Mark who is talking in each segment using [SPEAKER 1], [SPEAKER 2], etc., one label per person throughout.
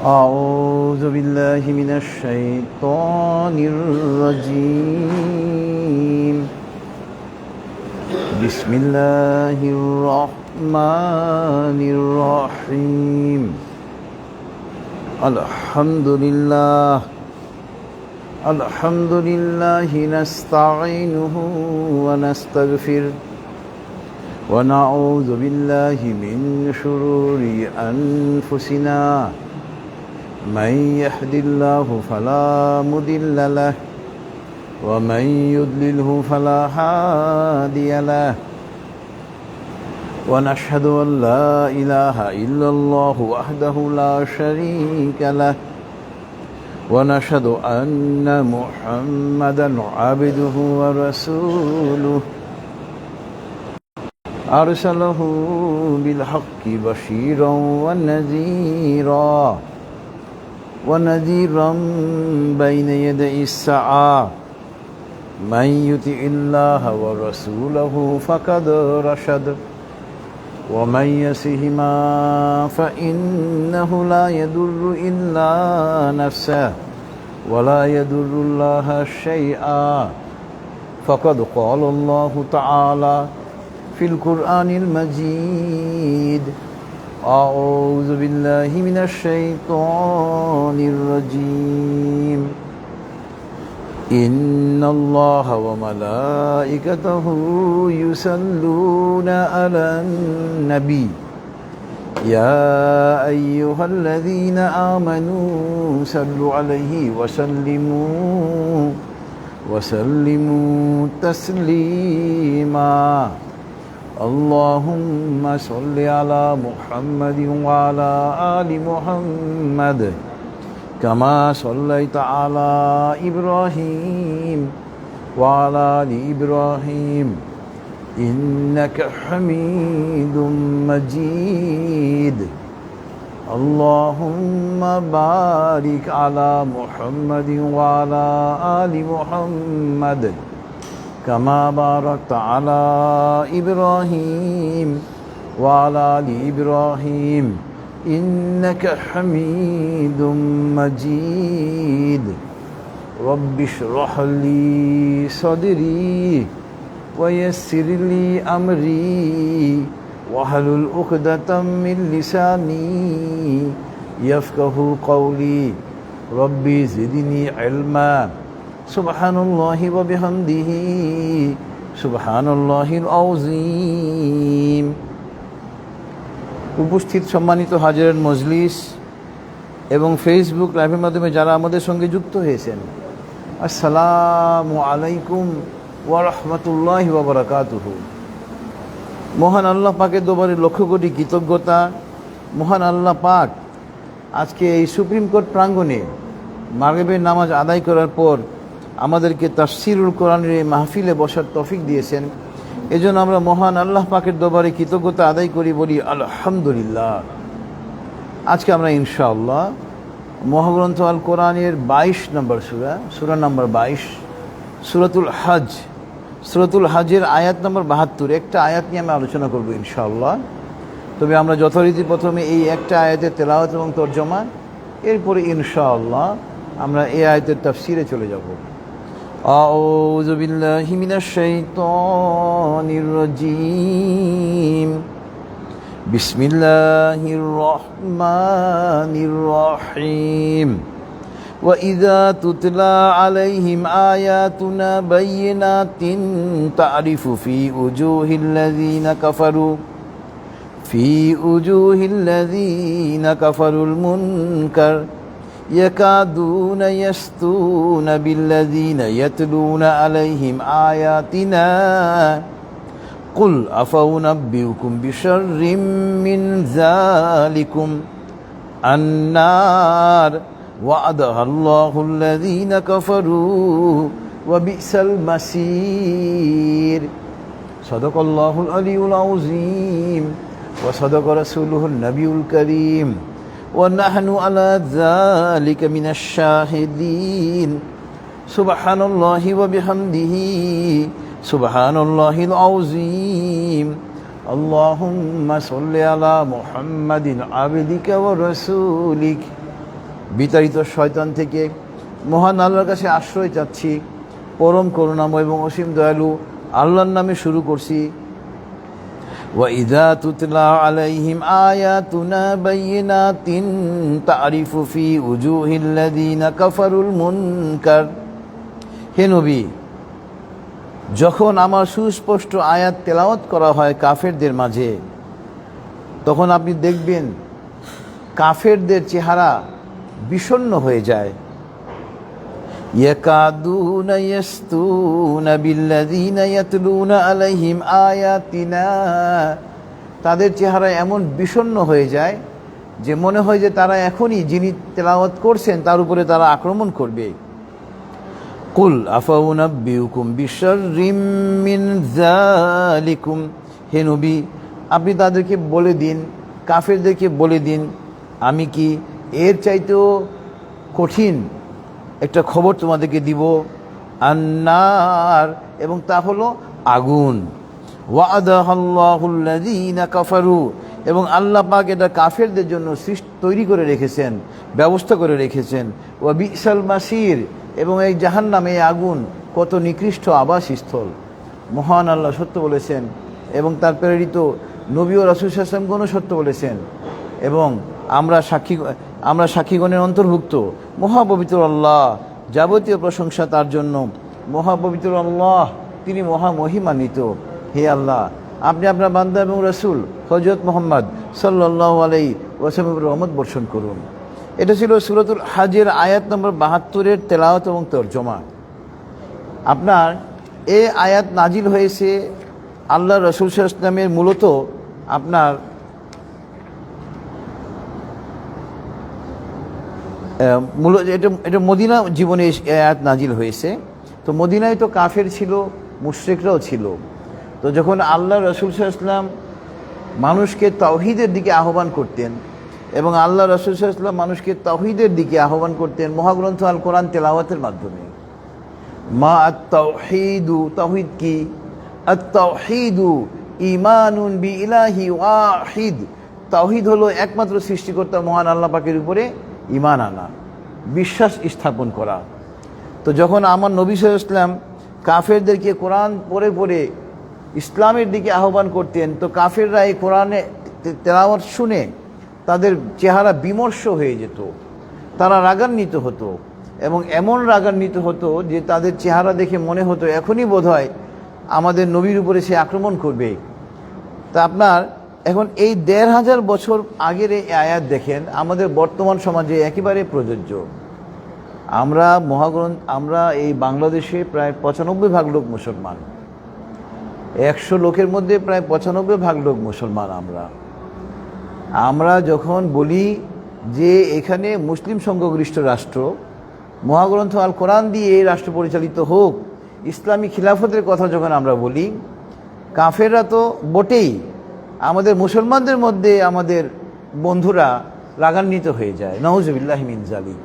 [SPEAKER 1] أعوذ بالله من الشيطان الرجيم. بسم الله الرحمن الرحيم. الحمد لله نستعينه ونستغفره ونعوذ بالله من شرور أنفسنا. من يهد الله فلا مضل له ومن يضلله فلا هادي له، ونشهد أن لا إله إلا الله وحده لا شريك له، ونشهد أن محمدا عبده ورسوله أرسله بالحق بشيرا ونذيرا بين يدي الساعة. من يطع الله ورسوله فقد رشد، ومن يعصهما فإنه لا يضر إلا نفسه ولا يضر الله شيئا. فقد قال الله تعالى في القرآن المجيد: أعوذ بالله من الشيطان الرجيم. إن الله وملائكته يصلون على النبي يا أيها الذين آمنوا صلوا عليه وسلموا تسليما. اللهم صل على محمد وعلى آل محمد كما صليت على إبراهيم وعلى آل إبراهيم إنك حميد مجيد. اللهم بارك على محمد وعلى آل محمد كما باركت على إبراهيم وعلى آل إبراهيم إنك حميد مجيد. رب اشرح لي صدري ويسر لي أمري واحلل عقدة من لساني يفقه قولي. ربي زدني علما. সুবহানাল্লাহি ওয়া বিহামদিহি সুবহানাল্লাহিল আযীম। উপস্থিত সম্মানিত হাজিরান মজলিস এবং ফেসবুক লাইভের মাধ্যমে যারা আমাদের সঙ্গে যুক্ত হয়েছেন, আসসালামু আলাইকুম ওয়া রাহমাতুল্লাহি ওয়া বারাকাতুহু। মহান আল্লাহ পাকের দরবারে লক্ষ কোটি কৃতজ্ঞতা। মহান আল্লাহ পাক আজকে এই সুপ্রিম কোর্ট প্রাঙ্গণে মাগরিবের নামাজ আদায় করার পর আমাদেরকে তাফসীরুল কোরআনের এই মাহফিলে বসার তৌফিক দিয়েছেন। এজন্য আমরা মহান আল্লাহ পাকের দরবারে কৃতজ্ঞতা আদায় করি, বলি আলহামদুলিল্লাহ। আজকে আমরা ইনশাআল্লাহ মহাগ্রন্থ আল কোরআনের 22 নম্বর সূরা নম্বর 22 সূরাতুল হজের আয়াত নম্বর 72, একটা আয়াত নিয়ে আমরা আলোচনা করব ইনশাআল্লাহ। তবে আমরা যথারীতি প্রথমে এই একটা আয়াতের তেলাওয়াত এবং তরজমা, এরপরে ইনশাআল্লাহ আমরা এই আয়াতের তাফসীরে চলে যাব। আউযু বিল্লাহি মিনাশ শাইতানির রাজীম। বিসমিল্লাহির রহমানির রহিম। ওয়া ইযা তুতলা আলাইহিম আয়াতুনা বায়্যিনাতিন তা'রিফু ফি উজুহিল লাযীনা কাফারুল মুনকার يكادون يسطون بالذين يتلون عليهم آياتنا قل أفأنبئكم بشر من ذلكم النار وعدها الله الذين كفروا وبئس المصير. صدق الله العلي العظيم وصدق رسوله النبي الكريم ونحن على ذلك من الشاهدين. سبحان الله وبحمده سبحان الله العظيم. اللهم صل على محمد عبدك ورسولك বিতাড়িত শয়তান থেকে মহান আল্লাহর কাছে আশ্রয় চাচ্ছি। পরম করুণাময় এবং অসীম দয়ালু আল্লাহর নামে শুরু করছি। وَإِذَا تُتْلَى عَلَيْهِمْ آيَاتُنَا بَيِّنَاتٍ تَعْرِفُ فِي وُجُوهِ الَّذِينَ كَفَرُوا الْمُنكَرَ। হে নবী, যখন আমার সুস্পষ্ট আয়াত তেলাওয়াত করা হয় কাফেরদের মাঝে, তখন আপনি দেখবেন কাফেরদের চেহারা বিষণ্ণ হয়ে যায়। ইয়াকাদুনা ইয়াসতুনা বিল্লাযিনা ইয়াতলুনা আলাইহিম আয়াতিনা, তাদের চেহারা এমন বিষণ্ণ হয়ে যায় যে মনে হয় যে তারা এখনই যিনি তেলাওয়াত করছেন তার উপরে তারা আক্রমণ করবে। কুল আফাউনাব্বিউকুম বিশাররিম মিন যালিকুম, হে নবী আপনি তাদেরকে বলে দিন, কাফেরদেরকে বলে দিন, আমি কি এর চাইতেও কঠিন একটা খবর তোমাদেরকে দিব। আন্নার, এবং তা হলো আগুন। ওয়াদাহাল্লাহুল্লাযীনা কাফারু, এবং আল্লাহ পাক এটা কাফেরদের জন্য তৈরি করে রেখেছেন, ব্যবস্থা করে রেখেছেন। ওয়া বিসাল মাসির, এবং এই জাহান্নাম, এই আগুন কত নিকৃষ্ট আবাসস্থল। মহান আল্লাহ সত্য বলেছেন এবং তার প্রেরিত নবী ও রাসূল সাল্লাল্লাহু আলাইহি ওয়াসাল্লামগণও সত্য বলেছেন, এবং আমরা সাক্ষীগণের অন্তর্ভুক্ত। মহাপবিত্র আল্লাহ, যাবতীয় প্রশংসা তার জন্য। মহাপবিত্র আল্লাহ, তিনি মহামহিমান্বিত। হে আল্লাহ, আপনি আপনার বান্দা এবং রাসূল হযরত মুহাম্মদ সাল্লাল্লাহু আলাইহি ওয়াসাল্লামের রহমত বর্ষণ করুন। এটা ছিল সূরাতুল হাজের আয়াত নম্বর ৭২-এর তেলাওয়াত এবং তরজমা। আপনার এই আয়াত নাজিল হয়েছে আল্লাহ রাসূল সাল্লাল্লাহু আলাইহি ওয়াসাল্লামের মূলত আপনার এটা মদিনা জীবনে আয়াত নাজিল হয়েছে। তো মদিনায় তো কাফের ছিল, মুশরিকরাও ছিল। তো যখন আল্লাহ রাসূল সাল্লাল্লাহু আলাইহি ওয়াসাল্লাম মানুষকে তাওহীদের দিকে আহ্বান করতেন, এবং আল্লাহ রাসূল সাল্লাল্লাহু আলাইহি ওয়াসাল্লাম মানুষকে তাওহীদের দিকে আহ্বান করতেন মহাগ্রন্থ আল কোরআন তেলাওয়াতের মাধ্যমে। মা আত-তাওহীদু, তাওহীদ কি? আত-তাওহীদু ঈমানুন বিইলাহি ওয়াহিদ, তাওহীদ হলো একমাত্র সৃষ্টিকর্তা মহান আল্লাহ পাকের উপরে ঈমান আনা, বিশ্বাস স্থাপন করা। তো যখন আমার নবী সাল্লাল্লাহু আলাইহি ওয়াসাল্লাম কাফেরদেরকে কোরআন পড়ে পড়ে ইসলামের দিকে আহ্বান করতেন, তো কাফেররা এই কোরআনে তেলাওয়াত শুনে তাদের চেহারা বিমর্ষ হয়ে যেত, তারা রাগান্বিত হতো, এবং এমন রাগান্বিত হতো যে তাদের চেহারা দেখে মনে হতো এখনই বোধহয় আমাদের নবীর উপরে সে আক্রমণ করবে। তা আপনার এখন এই ১৫০০ বছর আগের এই আয়াত দেখেন আমাদের বর্তমান সমাজে একেবারে প্রযোজ্য। আমরা এই বাংলাদেশে প্রায় ৯৫ ভাগ লোক মুসলমান, ১০০ লোকের মধ্যে প্রায় ৯৫ ভাগ লোক মুসলমান। আমরা যখন বলি যে এখানে মুসলিম সংখ্যাগরিষ্ঠ রাষ্ট্র, মহাগ্রন্থ আল কোরআন দিয়ে এই রাষ্ট্র পরিচালিত হোক, ইসলামী খিলাফতের কথা যখন আমরা বলি, কাফেররা তো বটেই, আমাদের মুসলমানদের মধ্যে আমাদের বন্ধুরা রাগান্বিত হয়ে যায়। নাউজুবিল্লাহি মিন যালিক।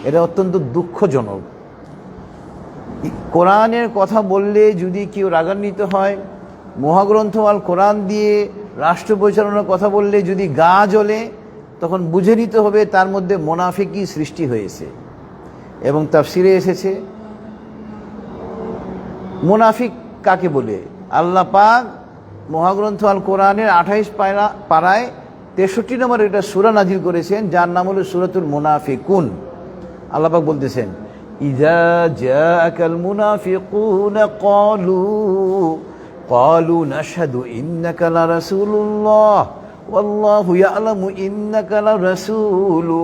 [SPEAKER 1] এটা অত্যন্ত দুঃখজনক। কোরআনের কথা বললে যদি কেউ রাগান্বিত হয়, মহাগ্রন্থ আল কোরআন দিয়ে রাষ্ট্র পরিচালনার কথা বললে যদি গা জ্বলে, তখন বুঝে নিতে হবে তার মধ্যে মুনাফিকি সৃষ্টি হয়েছে। এবং তাফসিরে এসেছে মুনাফিক কাকে বলে। আল্লাহ পাক মহাগ্রন্থ আল কোরআনের ২৮ পারায় ৬৩ নম্বর একটা সূরা নাজিল করেছেন, যার নাম হলো সূরাতুল মুনাফিকুন। আল্লাহ পাক বলতেছেন, ইযা জাআকাল মুনাফিকুনা ক্বালু নাশহাদু ইন্নাকা লারাসূলুল্লাহ ওয়াল্লাহু ইয়ালামু ইন্নাকা লারাসূলু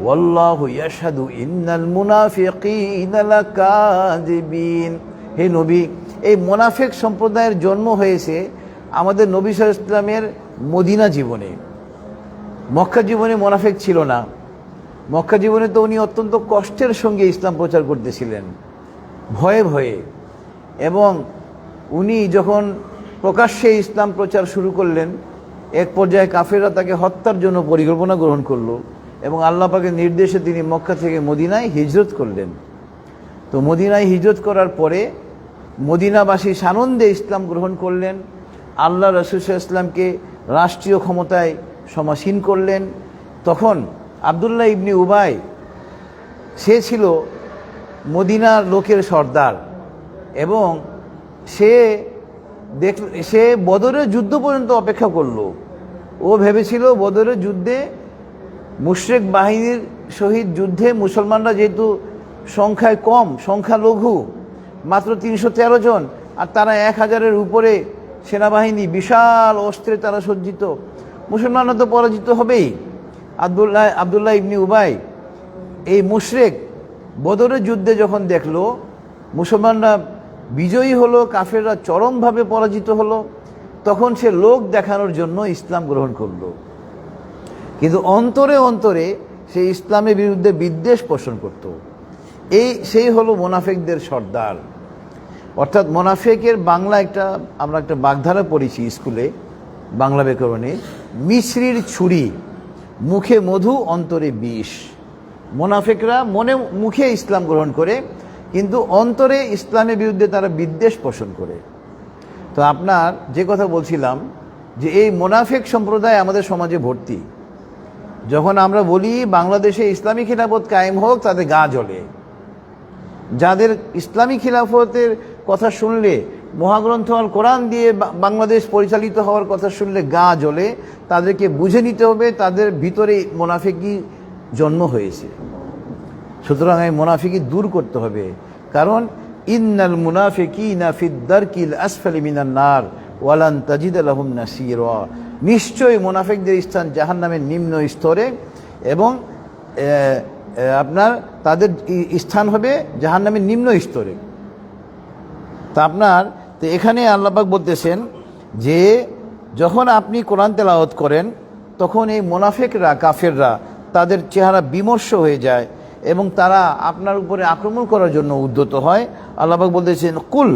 [SPEAKER 1] ওয়াল্লাহু ইয়াশহাদু ইন্নাল মুনাফিকিনা লাকাযিবিন। হে নবী, এই মুনাফিক সম্প্রদায়ের জন্ম হয়েছে আমাদের নবী সাল্লাল্লাহু আলাইহি ওয়াসাল্লামের মদিনা জীবনে। মক্কা জীবনে মুনাফিক ছিল না। মক্কা জীবনে তো উনি অত্যন্ত কষ্টের সঙ্গে ইসলাম প্রচার করতেছিলেন, ভয়ে ভয়ে। এবং উনি যখন প্রকাশ্যে ইসলাম প্রচার শুরু করলেন, এক পর্যায়ে কাফেররা তাকে হত্যার জন্য পরিকল্পনা গ্রহণ করলো, এবং আল্লাহ পাকের নির্দেশে তিনি মক্কা থেকে মদিনায় হিজরত করলেন। তো মদিনায় হিজরত করার পরে মদিনাবাসী সানন্দে ইসলাম গ্রহণ করলেন, আল্লাহ রাসূল সাল্লাল্লাহু আলাইহি ওয়াসাল্লামকে রাষ্ট্রীয় ক্ষমতায় সমাসীন করলেন। তখন আব্দুল্লাহ ইবনে উবাই সে ছিল মদিনার লোকের সর্দার এবং সে বদরের যুদ্ধ পর্যন্ত অপেক্ষা করলো। ও ভেবেছিল বদরের যুদ্ধে মুশরিক বাহিনীর সহিত যুদ্ধে মুসলমানরা যেহেতু সংখ্যায় কম, সংখ্যালঘু, মাত্র 313 জন, আর তারা 1000-এর উপরে সেনাবাহিনী, বিশাল অস্ত্রে তারা সজ্জিত, মুসলমানরা তো পরাজিত হবেই। আবদুল্লাহ ইবনে উবাই এই মুশরিক বদরের যুদ্ধে যখন দেখলো মুসলমানরা বিজয়ী হলো, কাফেররা চরমভাবে পরাজিত হলো, তখন সে লোক দেখানোর জন্য ইসলাম গ্রহণ করলো। কিন্তু অন্তরে অন্তরে সে ইসলামের বিরুদ্ধে বিদ্বেষ পোষণ করত। সেই হলো মোনাফেকদের সর্দার। অর্থাৎ মোনাফেকের বাংলা আমরা একটা বাগধারা পড়েছি স্কুলে, বাংলা ব্যাকরণে, মিছরির ছুরি, মুখে মধু অন্তরে বিষ। মোনাফেকরা মুখে ইসলাম গ্রহণ করে কিন্তু অন্তরে ইসলামের বিরুদ্ধে তারা বিদ্বেষ পোষণ করে। তো আপনার যে কথা বলছিলাম যে এই মোনাফেক সম্প্রদায় আমাদের সমাজে ভর্তি। যখন আমরা বলি বাংলাদেশে ইসলামী খিলাফত কায়েম হোক, তাদের গা জ্বলে। যাদের ইসলামী খিলাফতের কথা শুনলে, মহাগ্রন্থ আল কোরআন দিয়ে বাংলাদেশ পরিচালিত হওয়ার কথা শুনলে গা জ্বলে, তাদেরকে বুঝে নিতে হবে তাদের ভিতরে মোনাফিকি জন্ম হয়েছে। সুতরাং এই মোনাফিকি দূর করতে হবে। কারণ ইন্নাল মুনাফিকিনা ফিদ দারকিল আসফালি মিনান নার ওয়ালান তাজিদ লাহুম নাসীরা। নিশ্চয়ই মুনাফিকদের স্থান জাহান্নামের নিম্ন স্তরে এবং আপনার তাদের স্থান হবে জাহান্নামের নিম্ন স্তরে। তো এখানে আল্লাহ পাক বলতেছেন যে যখন আপনি কোরআন তেলাওয়াত করেন তখন এই মুনাফিকরা, কাফেররা, তাদের চেহারা বিমর্ষ হয়ে যায় এবং তারা আপনার উপরে আক্রমণ করার জন্য উদ্যত হয়। আল্লাহ পাক বলতেছেন, কুল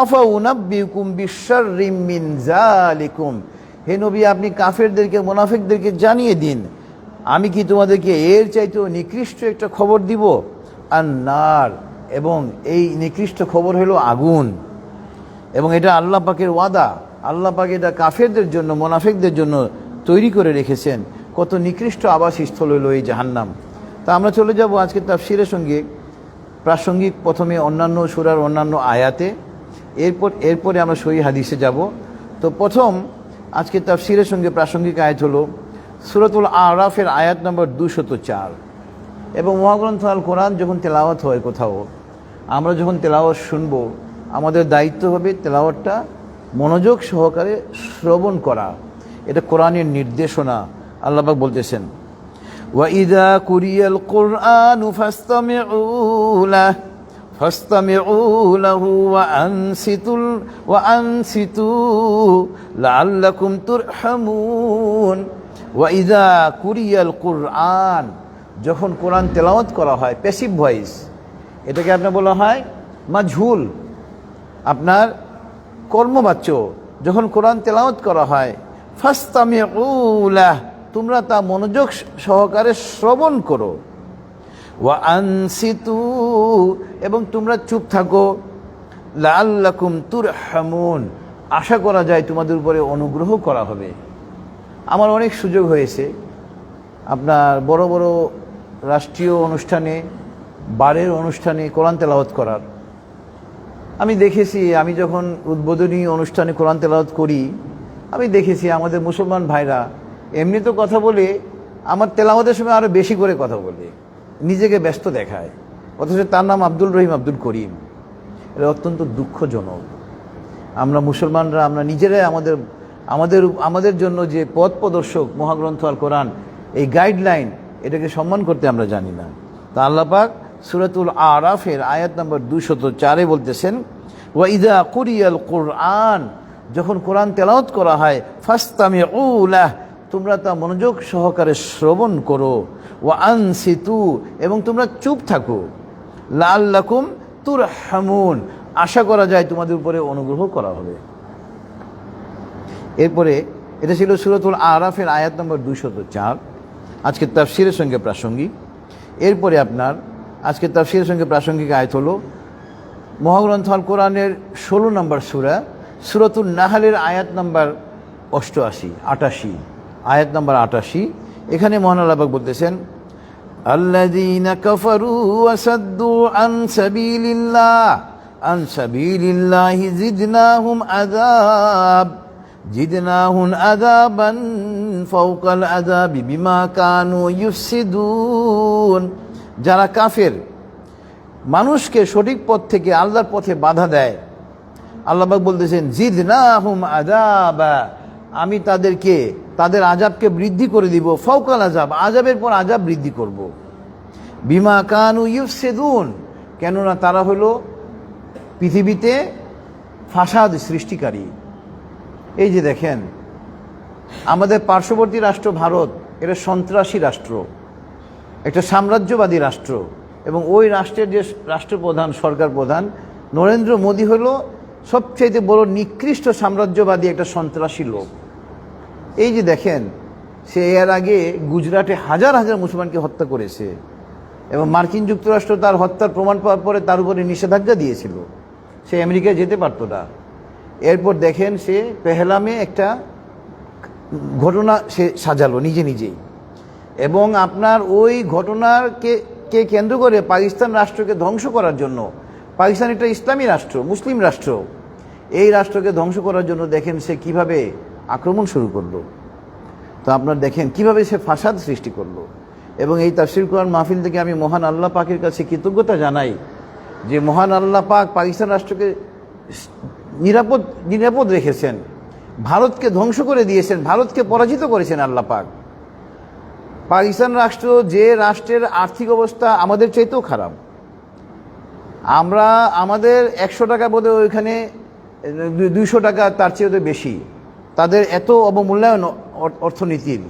[SPEAKER 1] আফা উনাব্বিউকুম বিশাররিম মিন যালিকুম, হে নবী আপনি কাফেরদেরকে, মুনাফিকদেরকে জানিয়ে দিন, আমি কি তোমাদেরকে এর চাইতেও নিকৃষ্ট একটা খবর দিব? আন-নার, এবং এই নিকৃষ্ট খবর হলো আগুন। এবং এটা আল্লাহ পাকের ওয়াদা। আল্লাহ পাক এটা কাফেরদের জন্য, মুনাফিকদের জন্য তৈরি করে রেখেছেন। কত নিকৃষ্ট আবাসস্থল হলো এই জাহান্নাম। তা আমরা চলে যাব আজকে তাফসিরের সঙ্গে প্রাসঙ্গিক, প্রথমে অন্যান্য সূরার অন্যান্য আয়াতে, এরপরে আমরা সহিহ হাদিসে যাব। তো প্রথম আজকে তাফসিরের সঙ্গে প্রাসঙ্গিক আয়াত হলো সূরাতুল আরাফের আয়াত নম্বর 204। এবং মহাগ্রন্থ আল কোরআন যখন তেলাওয়াত হয় কোথাও, আমরা যখন তেলাওয়াত শুনব, আমাদের দায়িত্ব হবে তেলাওয়াতটা মনোযোগ সহকারে শ্রবণ করা। এটা কোরআনের নির্দেশনা। আল্লাহ পাক বলতেছেন, ওয়াইদা কুরিয়াল কুরআনু ফাসতামিউ লাহু ওয়া আনসিতু লাআল্লাকুম তুরহামুন। ওয়াইদা কুরিয়াল কুরআন, যখন কোরআন তেলাওয়াত করা হয়, প্যাসিভ ভয়েস, এটাকে আপনার বলা হয় মাজহুল, আপনার কর্মবাচ্য। যখন কোরআন তেলাওয়াত করা হয়, ফাসতামিউ লাহু, তোমরা তা মনোযোগ সহকারে শ্রবণ করো। ওয়া আনসিতু, এবং তোমরা চুপ থাকো। লাআল্লাকুম তুরহামুন, আশা করা যায় তোমাদের উপরে অনুগ্রহ করা হবে। আমার অনেক সুযোগ হয়েছে আপনার বড় বড় রাষ্ট্রীয় অনুষ্ঠানে, বারের অনুষ্ঠানে কোরআন তেলাওয়াত করার। আমি দেখেছি, আমি যখন উদ্বোধনী অনুষ্ঠানে কোরআন তেলাওয়াত করি, আমি দেখেছি আমাদের মুসলমান ভাইরা এমনি তো কথা বলে, আমার তেলাওয়াতের সময় আরও বেশি করে কথা বলে, নিজেকে ব্যস্ত দেখায়, অথচ তার নাম আব্দুল রহিম, আব্দুল করিম। এটা অত্যন্ত দুঃখজনক। আমরা মুসলমানরা, আমরা নিজেরাই আমাদের জন্য যে পথ প্রদর্শক মহাগ্রন্থ আল কোরআন, এই গাইডলাইন, এটাকে সম্মান করতে আমরা জানি না। তা আল্লাহ পাক সূরাতুল আরাফের আয়াত নম্বর 204 বলতেছেন, ওয়াইদা কুরিয়াল কুরআন, যখন কোরআন তেলাওয়াত করা হয়, ফাসতামিউ লাহু, তোমরা তা মনোযোগ সহকারে শ্রবণ করো। ওয়া আনসিতু, এবং তোমরা চুপ থাকো। লাআল্লাকুম তুরহামুন, আশা করা যায় তোমাদের উপরে অনুগ্রহ করা হবে। এরপরে এটা ছিল সূরাতুল আরাফের আয়াত নম্বর 204, আজকে তাফসিরের সঙ্গে প্রাসঙ্গিক। এরপরে আপনার আজকে তাফসিরের সঙ্গে প্রাসঙ্গিক আয়াত হলো মহাগ্রন্থ আল কোরআনের 16 নম্বর সূরা, সূরাতুন নাহলের আয়াত নম্বর 88, আয়াত নম্বর 88। এখানে মহান আল্লাহ পাক বলতেছেন, আল্লাযীনা কাফারু ওয়া সাদ্দু আন সাবিলিল্লাহি জিদনাহুম আযাবান ফাওকাল আযাবি বিমা কানু ইউফসিদুন। যারা কাফের, মানুষকে সঠিক পথ থেকে আল্লাহর পথে বাধা দেয়, আল্লাহ পাক বলতেছেন জিদনাহুম আযাবা, আমি তাদের আযাবকে বৃদ্ধি করে দিব, ফাওকাল আযাব, আযাবের পর আযাব বৃদ্ধি করব। বিমা কানু ইউফসিদুন, কেননা তারা হলো পৃথিবীতে ফাসাদ সৃষ্টিকারী। এই যে দেখেন, আমাদের পার্শ্ববর্তী রাষ্ট্র ভারত, এটা সন্ত্রাসী রাষ্ট্র, একটা সাম্রাজ্যবাদী রাষ্ট্র, এবং ওই রাষ্ট্রের যে রাষ্ট্রপ্রধান, সরকার প্রধান নরেন্দ্র মোদী হলো সবচেয়ে বড় নিকৃষ্ট সাম্রাজ্যবাদী একটা সন্ত্রাসী লোক। এই যে দেখেন, সে এর আগে গুজরাটে হাজার হাজার মুসলমানকে হত্যা করেছে, এবং মার্কিন যুক্তরাষ্ট্র তার হত্যার প্রমাণ পাওয়ার পরে তার উপরে নিষেধাজ্ঞা দিয়েছিল, সে আমেরিকায় যেতে পারতো না। এরপর দেখেন, সে পেহলামে একটা ঘটনা সে সাজালো নিজেই, এবং আপনার ওই ঘটনাকে কেন্দ্র করে পাকিস্তান রাষ্ট্রকে ধ্বংস করার জন্য, পাকিস্তান একটা ইসলামী রাষ্ট্র, মুসলিম রাষ্ট্র, এই রাষ্ট্রকে ধ্বংস করার জন্য দেখেন সে কিভাবে আক্রমণ শুরু করলো। তো আপনার দেখেন কিভাবে সে ফাসাদ সৃষ্টি করলো। এবং এই তাফসীর কোরআন মাহফিল থেকে আমি মহান আল্লাহ পাকের কাছে কৃতজ্ঞতা জানাই যে মহান আল্লাহ পাক পাকিস্তান রাষ্ট্রকে নিরাপদ রেখেছেন, ভারতকে ধ্বংস করে দিয়েছেন, ভারতকে পরাজিত করেছেন আল্লাহ পাক। পাকিস্তান রাষ্ট্র যে রাষ্ট্রের আর্থিক অবস্থা আমাদের চাইতেও খারাপ, আমাদের 100 টাকা বোধ ওইখানে 200 টাকা তার চেয়ে বেশি, তাদের এত অবমূল্যায়ন অর্থনীতির,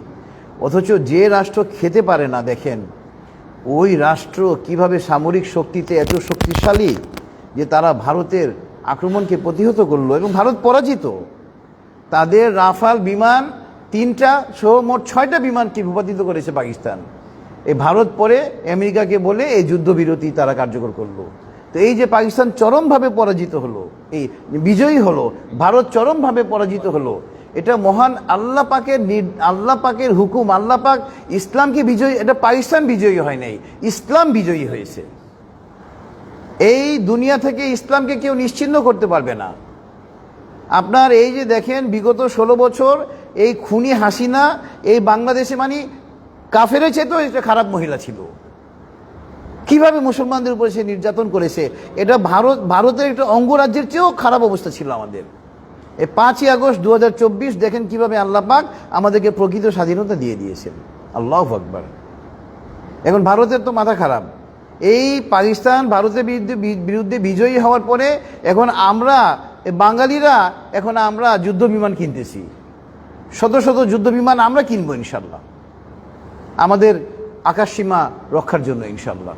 [SPEAKER 1] অথচ যে রাষ্ট্র খেতে পারে না, দেখেন ওই রাষ্ট্র কিভাবে সামরিক শক্তিতে এত শক্তিশালী যে তারা ভারতের আক্রমণকে প্রতিহত করলো এবং ভারত পরাজিত। তাদের রাফাল বিমান 3টা সহ মোট 6টা বিমানকে ভূপাতিত করেছে পাকিস্তান। এই ভারত পরে আমেরিকাকে বলে এই যুদ্ধবিরতি তারা কার্যকর করলো। তো এই যে পাকিস্তান চরমভাবে পরাজিত হলো, এই বিজয়ী হলো, ভারত চরমভাবে পরাজিত হলো, এটা মহান আল্লাহ পাকের হুকুম। আল্লাহ পাক ইসলামকে বিজয়ী, এটা পাকিস্তান বিজয়ী হয় নাই, ইসলাম বিজয়ী হয়েছে। এই দুনিয়া থেকে ইসলামকে কেউ নিশ্চিহ্ন করতে পারবে না। আপনার এই যে দেখেন বিগত 16 বছর এই খুনি হাসিনা এই বাংলাদেশে মানে কাফেরের চেয়েও একটা খারাপ মহিলা ছিল, কিভাবে মুসলমানদের উপরে সে নির্যাতন করেছে, এটা ভারতের একটা অঙ্গরাজ্যের চেয়েও খারাপ অবস্থা ছিল আমাদের। এই 5ই আগস্ট 2024 দেখেন কিভাবে আল্লাহ পাক আমাদেরকে প্রকৃত স্বাধীনতা দিয়ে দিয়েছেন। আল্লাহু আকবার। এখন ভারতের তো মাথা খারাপ, এই পাকিস্তান ভারতের বিরুদ্ধে বিজয়ী হওয়ার পরে এখন আমরা বাঙালিরা আমরা যুদ্ধ বিমান কিনতেছি, শত শত যুদ্ধ বিমান আমরা কিনবো ইনশাল্লাহ, আমাদের আকাশসীমা রক্ষার জন্য ইনশাল্লাহ।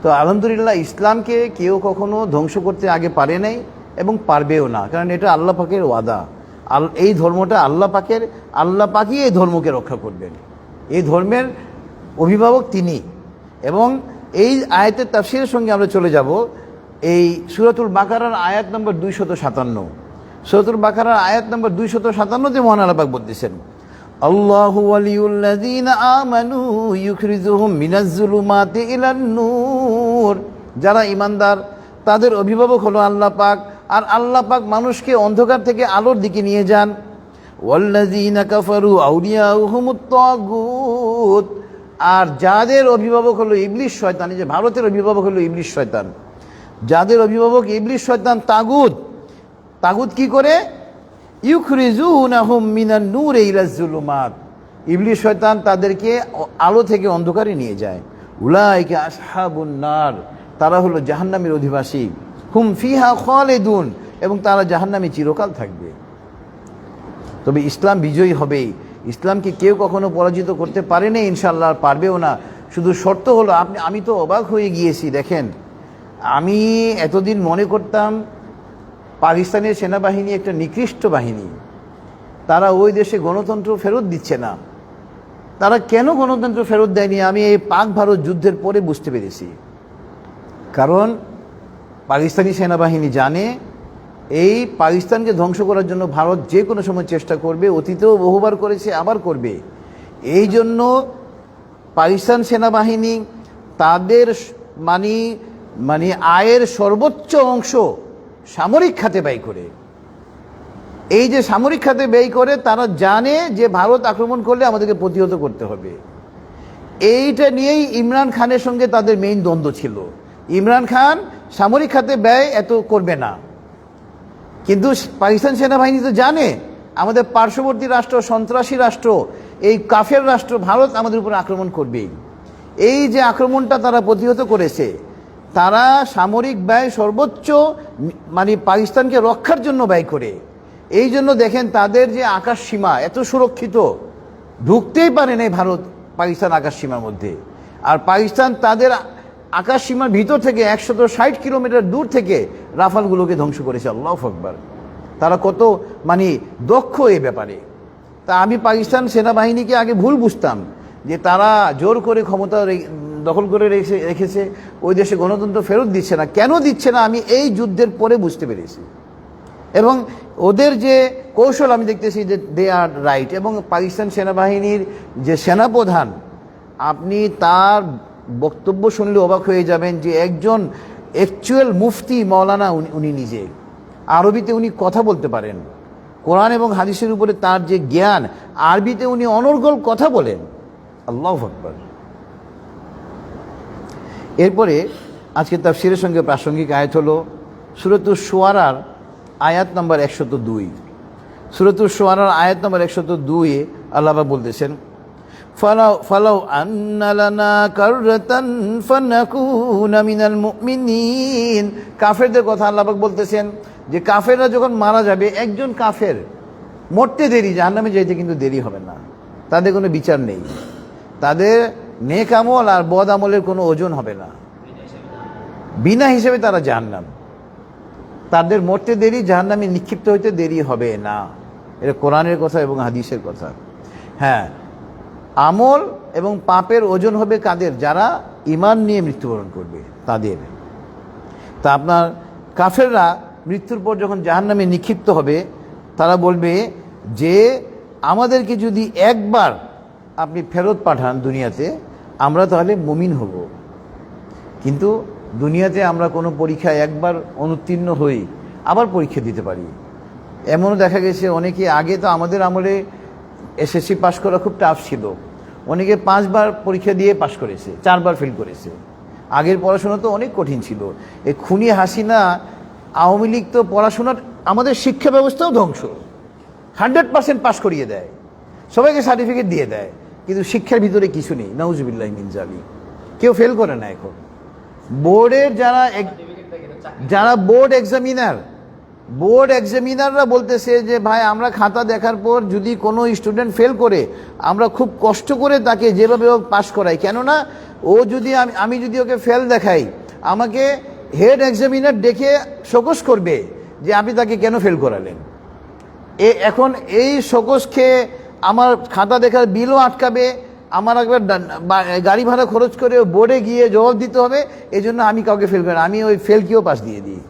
[SPEAKER 1] তো আলহামদুলিল্লাহ, ইসলামকে কেউ কখনো ধ্বংস করতে আগে পারে নাই এবং পারবেও না, কারণ এটা আল্লাহ পাকের ওয়াদা। এই ধর্মটা আল্লাহ পাকই এই ধর্মকে রক্ষা করবেন, এই ধর্মের অভিভাবক তিনি। এবং এই আয়াতের তাফসীরের সঙ্গে আমরা চলে যাব এই সূরাতুল বাকারার আয়াত নম্বর 257। সূরাতুল বাকারার আয়াত নম্বর 257-তে মহান আল্লাহ পাক বলতেছেন, আল্লাহু ওয়ালিউল্লাযীনা আমানু ইউখরিজুহুম মিনাজ যুলুমাতি ইলান নূর। যারা ঈমানদার তাদের অভিভাবক হলো আল্লাহ পাক, আর আল্লাহ পাক মানুষকে অন্ধকার থেকে আলোর দিকে নিয়ে যান। ওয়াল্লাযীনা কাফারু আউলিয়াউহুমুত তাগুত। আর যাদের অভিভাবক হলো ইবলিস শয়তান, এই যে ভারতের অভিভাবক হলো ইবলিস শয়তান, যাদের অভিভাবক ইবলিস শয়তান তাগুত কি করে? ইউখরিজুনাহুম মিনান নূরি ইলাজ যুলুমাত। ইবলিস শয়তান তাদেরকে আলো থেকে অন্ধকারে নিয়ে যায়। উলাইকা আসহাবুন নার, তারা হলো জাহান্নামের অধিবাসী। হুম ফিহা খালিদুন, এবং তারা জাহান্নামে চিরকাল থাকবে। তবে ইসলাম বিজয়ী হবেই, ইসলামকে কেউ কখনো পরাজিত করতে পারেনি ইনশাআল্লাহ, পারবেও না। শুধু শর্ত হলো আমি তো অবাক হয়ে গিয়েছি। দেখেন, আমি এতদিন মনে করতাম পাকিস্তানের সেনাবাহিনী একটা নিকৃষ্ট বাহিনী, তারা ওই দেশে গণতন্ত্র ফেরত দিচ্ছে না। তারা কেন গণতন্ত্র ফেরত দেয়নি আমি এই পাক ভারত যুদ্ধের পরে বুঝতে পেরেছি। কারণ পাকিস্তানি সেনাবাহিনী জানে এই পাকিস্তানকে ধ্বংস করার জন্য ভারত যে কোনো সময় চেষ্টা করবে, অতীতেও বহুবার করেছে, আবার করবে। এই জন্য পাকিস্তান সেনাবাহিনী তাদের মানে মানে আয়ের সর্বোচ্চ অংশ সামরিক খাতে ব্যয় করে। এই যে সামরিক খাতে ব্যয় করে, তারা জানে যে ভারত আক্রমণ করলে আমাদেরকে প্রতিহত করতে হবে। এইটা নিয়েই ইমরান খানের সঙ্গে তাদের মেইন দ্বন্দ্ব ছিল। ইমরান খান সামরিক খাতে ব্যয় এত করবে না, কিন্তু পাকিস্তান সেনাবাহিনী তো জানে আমাদের পার্শ্ববর্তী রাষ্ট্র, সন্ত্রাসী রাষ্ট্র, এই কাফের রাষ্ট্র ভারত আমাদের উপর আক্রমণ করবেই। এই যে আক্রমণটা তারা প্রতিহত করেছে, তারা সামরিক ব্যয় সর্বোচ্চ মানে পাকিস্তানকে রক্ষার জন্য ব্যয় করে। এই জন্য দেখেন তাদের যে আকাশ সীমা এত সুরক্ষিত, ঢুকতেই পারে নাই ভারত পাকিস্তান আকাশ সীমার মধ্যে। আর পাকিস্তান তাদের আকাশ সীমার ভিতর থেকে 160 কিলোমিটার দূর থেকে রাফালগুলোকে ধ্বংস করেছে। আল্লাহু আকবার! তারা কত মানে দক্ষ এই ব্যাপারে। তা আমি পাকিস্তান সেনাবাহিনীকে আগে ভুল বুঝতাম যে তারা জোর করে ক্ষমতা দখল করে রেখেছে, ওই দেশে গণতন্ত্র ফেরত দিচ্ছে না। কেন দিচ্ছে না আমি এই যুদ্ধের পরে বুঝতে পেরেছি। এবং ওদের যে কৌশল আমি দেখতেছি যে দে আর রাইট। এবং পাকিস্তান সেনাবাহিনীর যে সেনাপ্রধান, আপনি তার বক্তব্য শুনলে অবাক হয়ে যাবেন যে একজন অ্যাকচুয়াল মুফতি মৌলানা উনি নিজে। আরবিতে উনি কথা বলতে পারেন, কোরআন এবং হাদিসের উপরে তার যে জ্ঞান, আরবিতে উনি অনর্গল কথা বলেন। আল্লাহু আকবার! এরপরে আজকে তাফসীরের সঙ্গে প্রাসঙ্গিক আয়াত হলো সূরাতুশ শুআরার আয়াত নম্বর 102। সূরাতুশ শুআরার আয়াত নম্বর 102-এ আল্লাহ পাক বলতেছেন, ফালাউ আন্না লানা কাররাতান ফানাকুনা মিনাল মুমিনিন। কাফেরদের কথা আল্লাহ পাক বলতেছেন যে কাফেররা যখন মারা যাবে, একজন কাফের মরতে দেরি, জাহান্নামে যাইতে কিন্তু দেরি হবে না। তাদের কোনো বিচার নেই, তাদের নেক আমল আর বদ আমলের কোনো ওজন হবে না, বিনা হিসেবে তারা জাহান্নাম। তাদের মরতে দেরি, জাহান্নামে নিক্ষিপ্ত হইতে দেরি হবে না। এটা কোরআনের কথা এবং হাদিসের কথা। হ্যাঁ, আমল এবং পাপের ওজন হবে কাদের? যারা ঈমান নিয়ে মৃত্যুবরণ করবে তাদের। তা আপনার কাফেররা মৃত্যুর পর যখন জাহান্নামে নিক্ষিপ্ত হবে, তারা বলবে যে আমাদেরকে যদি একবার আপনি ফেরত পাঠান দুনিয়াতে, আমরা তাহলে মুমিন হব। কিন্তু দুনিয়াতে আমরা কোনো পরীক্ষায় একবার অনুত্তীর্ণ হই, আবার পরীক্ষা দিতে পারি। এমনও দেখা গেছে অনেকে, আগে তো আমাদের আমলে এসএসসি পাশ করা খুব টাফ ছিল, অনেকে 5 বার পরীক্ষা দিয়ে পাশ করেছে, 4 বার ফেল করেছে। আগের পড়াশোনা তো অনেক কঠিন ছিল। এই খুনি হাসিনা, আওয়ামী লীগ তো পড়াশোনার, আমাদের শিক্ষা ব্যবস্থাও ধ্বংস। 100% পাশ করিয়ে দেয়, সবাইকে সার্টিফিকেট দিয়ে দেয়, কিন্তু শিক্ষার ভিতরে কিছু নেই। নাউজুবিল্লাহি মিন যালিক। কেউ ফেল করে না এখন। বোর্ডের যারা বোর্ড এক্সামিনাররা বলতেছে যে ভাই, আমরা খাতা দেখার পর যদি কোনো স্টুডেন্ট ফেল করে, আমরা খুব কষ্ট করে তাকে যেভাবে পাস করাই। কেননা ও যদি আমি যদি ওকে ফেল দেখাই, আমাকে হেড এক্সামিনার ডেকে শোকস করবে যে আপনি তাকে কেন ফেল করালেন। এখন এই শোকস খেয়ে আমার খাতা দেখার বিলও আটকাবে, আমার একবার গাড়ি ভাড়া খরচ করে বোর্ডে গিয়ে জবাব দিতে হবে। এই জন্য আমি কাউকে ফেল করি না, আমি ওই ফেলকেও পাস দিয়ে দিই।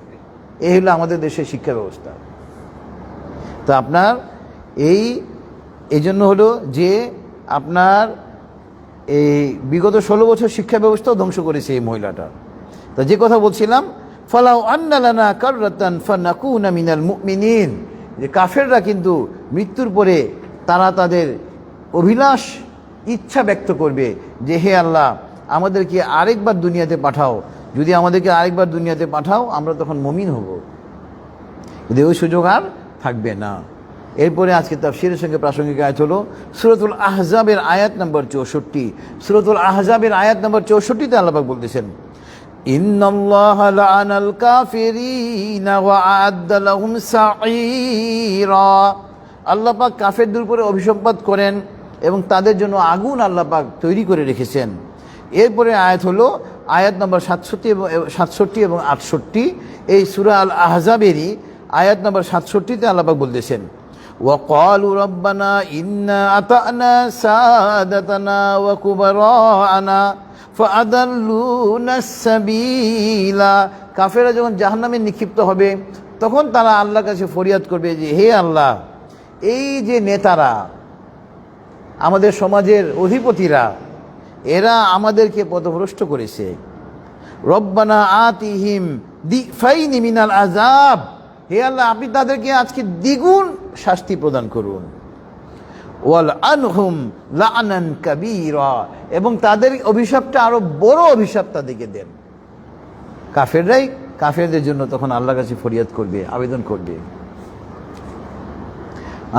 [SPEAKER 1] এই হলো আমাদের দেশের শিক্ষা ব্যবস্থা। তো আপনার এই জন্য হলো যে আপনার এই বিগত 16 বছর শিক্ষা ব্যবস্থাও ধ্বংস করেছে এই মহিলাটা। তা যে কথা বলছিলাম, ফালাউ আন্না লানা কাররাতান ফানাকুনা মিনাল মুমিনিন, যে কাফেররা কিন্তু মৃত্যুর পরে তারা তাদের অভিলাষ ইচ্ছা ব্যক্ত করবে যে হে আল্লাহ, আমাদেরকে আরেকবার দুনিয়াতে পাঠাও, যদি আমাদেরকে আরেকবার দুনিয়াতে পাঠাও আমরা তখন মুমিন হব। কিন্তু ওই সুযোগ আর থাকবে না। এরপরে আজকে তাফসীরের সঙ্গে প্রাসঙ্গিক আয়াত হলো সূরাতুল আহজাবের আয়াত নম্বর 64। সূরাতুল আহজাবের আয়াত নম্বর 64-তে আল্লাহ পাক বলতেছেন, ইন্নাল্লাহা লাআনাল কাফিরিনা ওয়া আ'আদ্দা লাহুম সাঈরা। আল্লাহ পাক কাফেরদের উপরে অভিসম্পাত করেন এবং তাদের জন্য আগুন আল্লাহ পাক তৈরি করে রেখেছেন। এরপরে আয়াত হলো আয়াত নম্বর 67 এবং 68। এই সূরা আল আহজাবেরই আয়াত নম্বর 67-তে আল্লাহ পাক বলতেছেন, ওয়াকালু রাব্বানা ইন্না আতা'না সাদাতানা ওয়া কুবারা'ানা ফাআদাল্লুনাস সাবিলা। কাফেররা যখন জাহান্নামে নিক্ষিপ্ত হবে, তখন তারা আল্লাহর কাছে ফরিয়াদ করবে যে হে আল্লাহ, এই যে নেতারা, আমাদের সমাজের অধিপতিরা, এরা আমাদেরকে পথভ্রষ্ট করেছে। রব্বানা আতিহিম দিফাইনি মিনাল আযাব, হে আল্লাহ আপনি তাদেরকে আজকে দ্বিগুণ শাস্তি প্রদান করুন। ওয়াল আনহুম লাআনান কাবীরা, এবং তাদের অভিশাপটা আরো বড় অভিশাপ তাদেরকে দেন। কাফেররাই কাফেরদের জন্য তখন আল্লাহর কাছে ফরিয়াদ করবে, আবেদন করবে।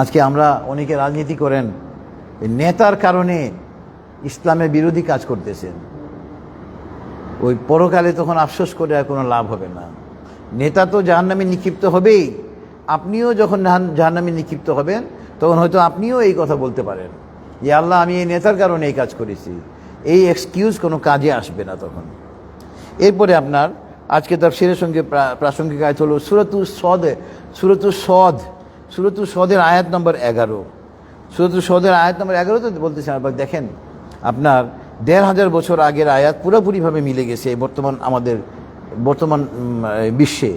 [SPEAKER 1] আজকে আমরা অনেকে রাজনীতি করেন, নেতার কারণে ইসলামের বিরোধী কাজ করতেছেন। ওই পরকালে তখন আফসোস করে আর কোনো লাভ হবে না। নেতা তো জাহান্নামে নিক্ষিপ্ত হবেই, আপনিও যখন জাহান্নামে নিক্ষিপ্ত হবেন তখন হয়তো আপনিও এই কথা বলতে পারেন যে আল্লাহ আমি এই নেতার কারণে এই কাজ করেছি। এই এক্সকিউজ কোনো কাজে আসবে না তখন। এরপরে আপনার আজকে তাফসীরের সঙ্গে প্রাসঙ্গিক আয়াত হলো সূরাতুস সদের আয়াত নম্বর 11। সূরাতুস সদের আয়াত নম্বর 11 তো বলতেছেন আবার দেখেন, আপনার ১৫০০ বছর আগের আয়াত পুরোপুরিভাবে মিলে গেছে আমাদের বর্তমান বিশ্বে।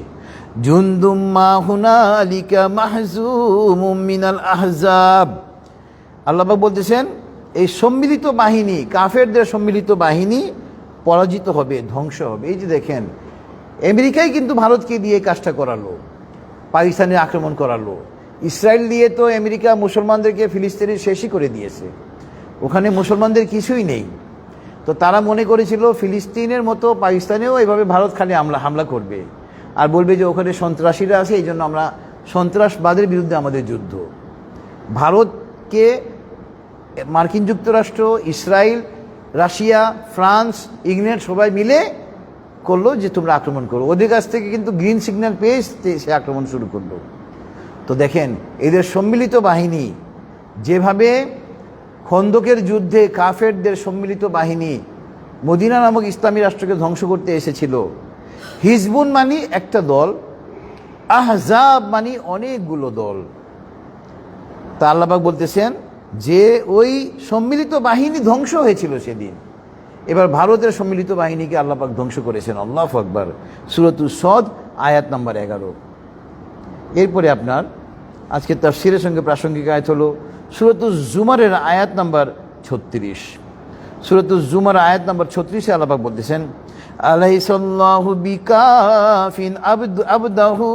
[SPEAKER 1] জুনদুম মা হুনালিকা মাহজুমুম মিনাল আহজাব, আল্লাহ পাক বলতেছেন এই সম্মিলিত বাহিনী, কাফেরদের সম্মিলিত বাহিনী পরাজিত হবে, ধ্বংস হবে। এই যে দেখেন, আমেরিকাই কিন্তু ভারতকে দিয়ে কাজটা করালো, পাকিস্তানে আক্রমণ করালো। ইসরায়েল দিয়ে তো আমেরিকা মুসলমানদেরকে ফিলিস্তিনে শেষই করে দিয়েছে, ওখানে মুসলমানদের কিছুই নেই। তো তারা মনে করেছিল ফিলিস্তিনের মতো পাকিস্তানেও এভাবে ভারত খালি হামলা করবে আর বলবে যে ওখানে সন্ত্রাসীরা আছে, এই জন্য আমরা সন্ত্রাসবাদের বিরুদ্ধে আমাদের যুদ্ধ। ভারতকে মার্কিন যুক্তরাষ্ট্র, ইসরায়েল, রাশিয়া, ফ্রান্স, ইংল্যান্ড সবাই মিলে করলো যে তোমরা আক্রমণ করো। ওদের কাছ থেকে কিন্তু গ্রিন সিগন্যাল পেয়ে সে আক্রমণ শুরু করলো। তো দেখেন এদের সম্মিলিত বাহিনী যেভাবে খন্দকের যুদ্ধে কাফেরদের সম্মিলিত বাহিনী মদিনা নামক ইসলামী রাষ্ট্রকে ধ্বংস করতে এসেছিল। হিজবুন মানি একটা দল, আহজাব মানি অনেকগুলো দল। তা আল্লাহ পাক বলতেছেন যে ওই সম্মিলিত বাহিনী ধ্বংস হয়েছিল সেদিন, এবার ভারতের সম্মিলিত বাহিনীকে আল্লাহ পাক ধ্বংস করেছেন। আল্লাহু আকবার। সূরাতুস সদ আয়াত নম্বর 11। এরপরে আপনার আজকে তাফসীরের সঙ্গে প্রাসঙ্গিক আয়াত হলো সূরাতুজ জুমারের আয়াত নাম্বার 36। সূরাতুজ জুমার আয়াত নাম্বার 36-এ আল্লাহ পাক বলতেছেন আলাইসাল্লাহু বিকাফিন আবদাহু,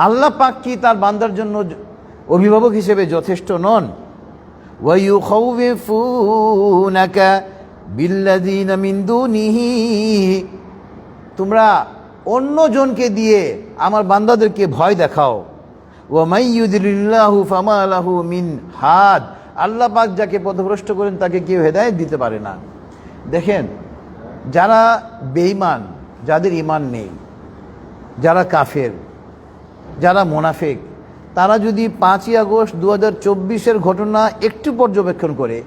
[SPEAKER 1] আল্লাহ পাক কি তার বান্দার জন্য অভিভাবক হিসেবে যথেষ্ট নন? ওয়া ইউখাউফুনাকা বিল্লাযিনা মিন দুনিহি, তোমরা অন্যজনকে দিয়ে আমার বান্দাদেরকে ভয় দেখাও। ওয়া মাই ইউদ্লিল্লাহু ফামা লাহু মিন হাদ, আল্লাহ পাক যাকে পথভ্রষ্ট করেন তাকে কেউ হেদায়েত দিতে পারে না। দেখেন যারা বেঈমান, যাদের ঈমান নেই, যারা কাফের, যারা মুনাফিক, তারা যদি 5ই আগস্ট 2024-এর ঘটনা একটু পর্যবেক্ষণ করে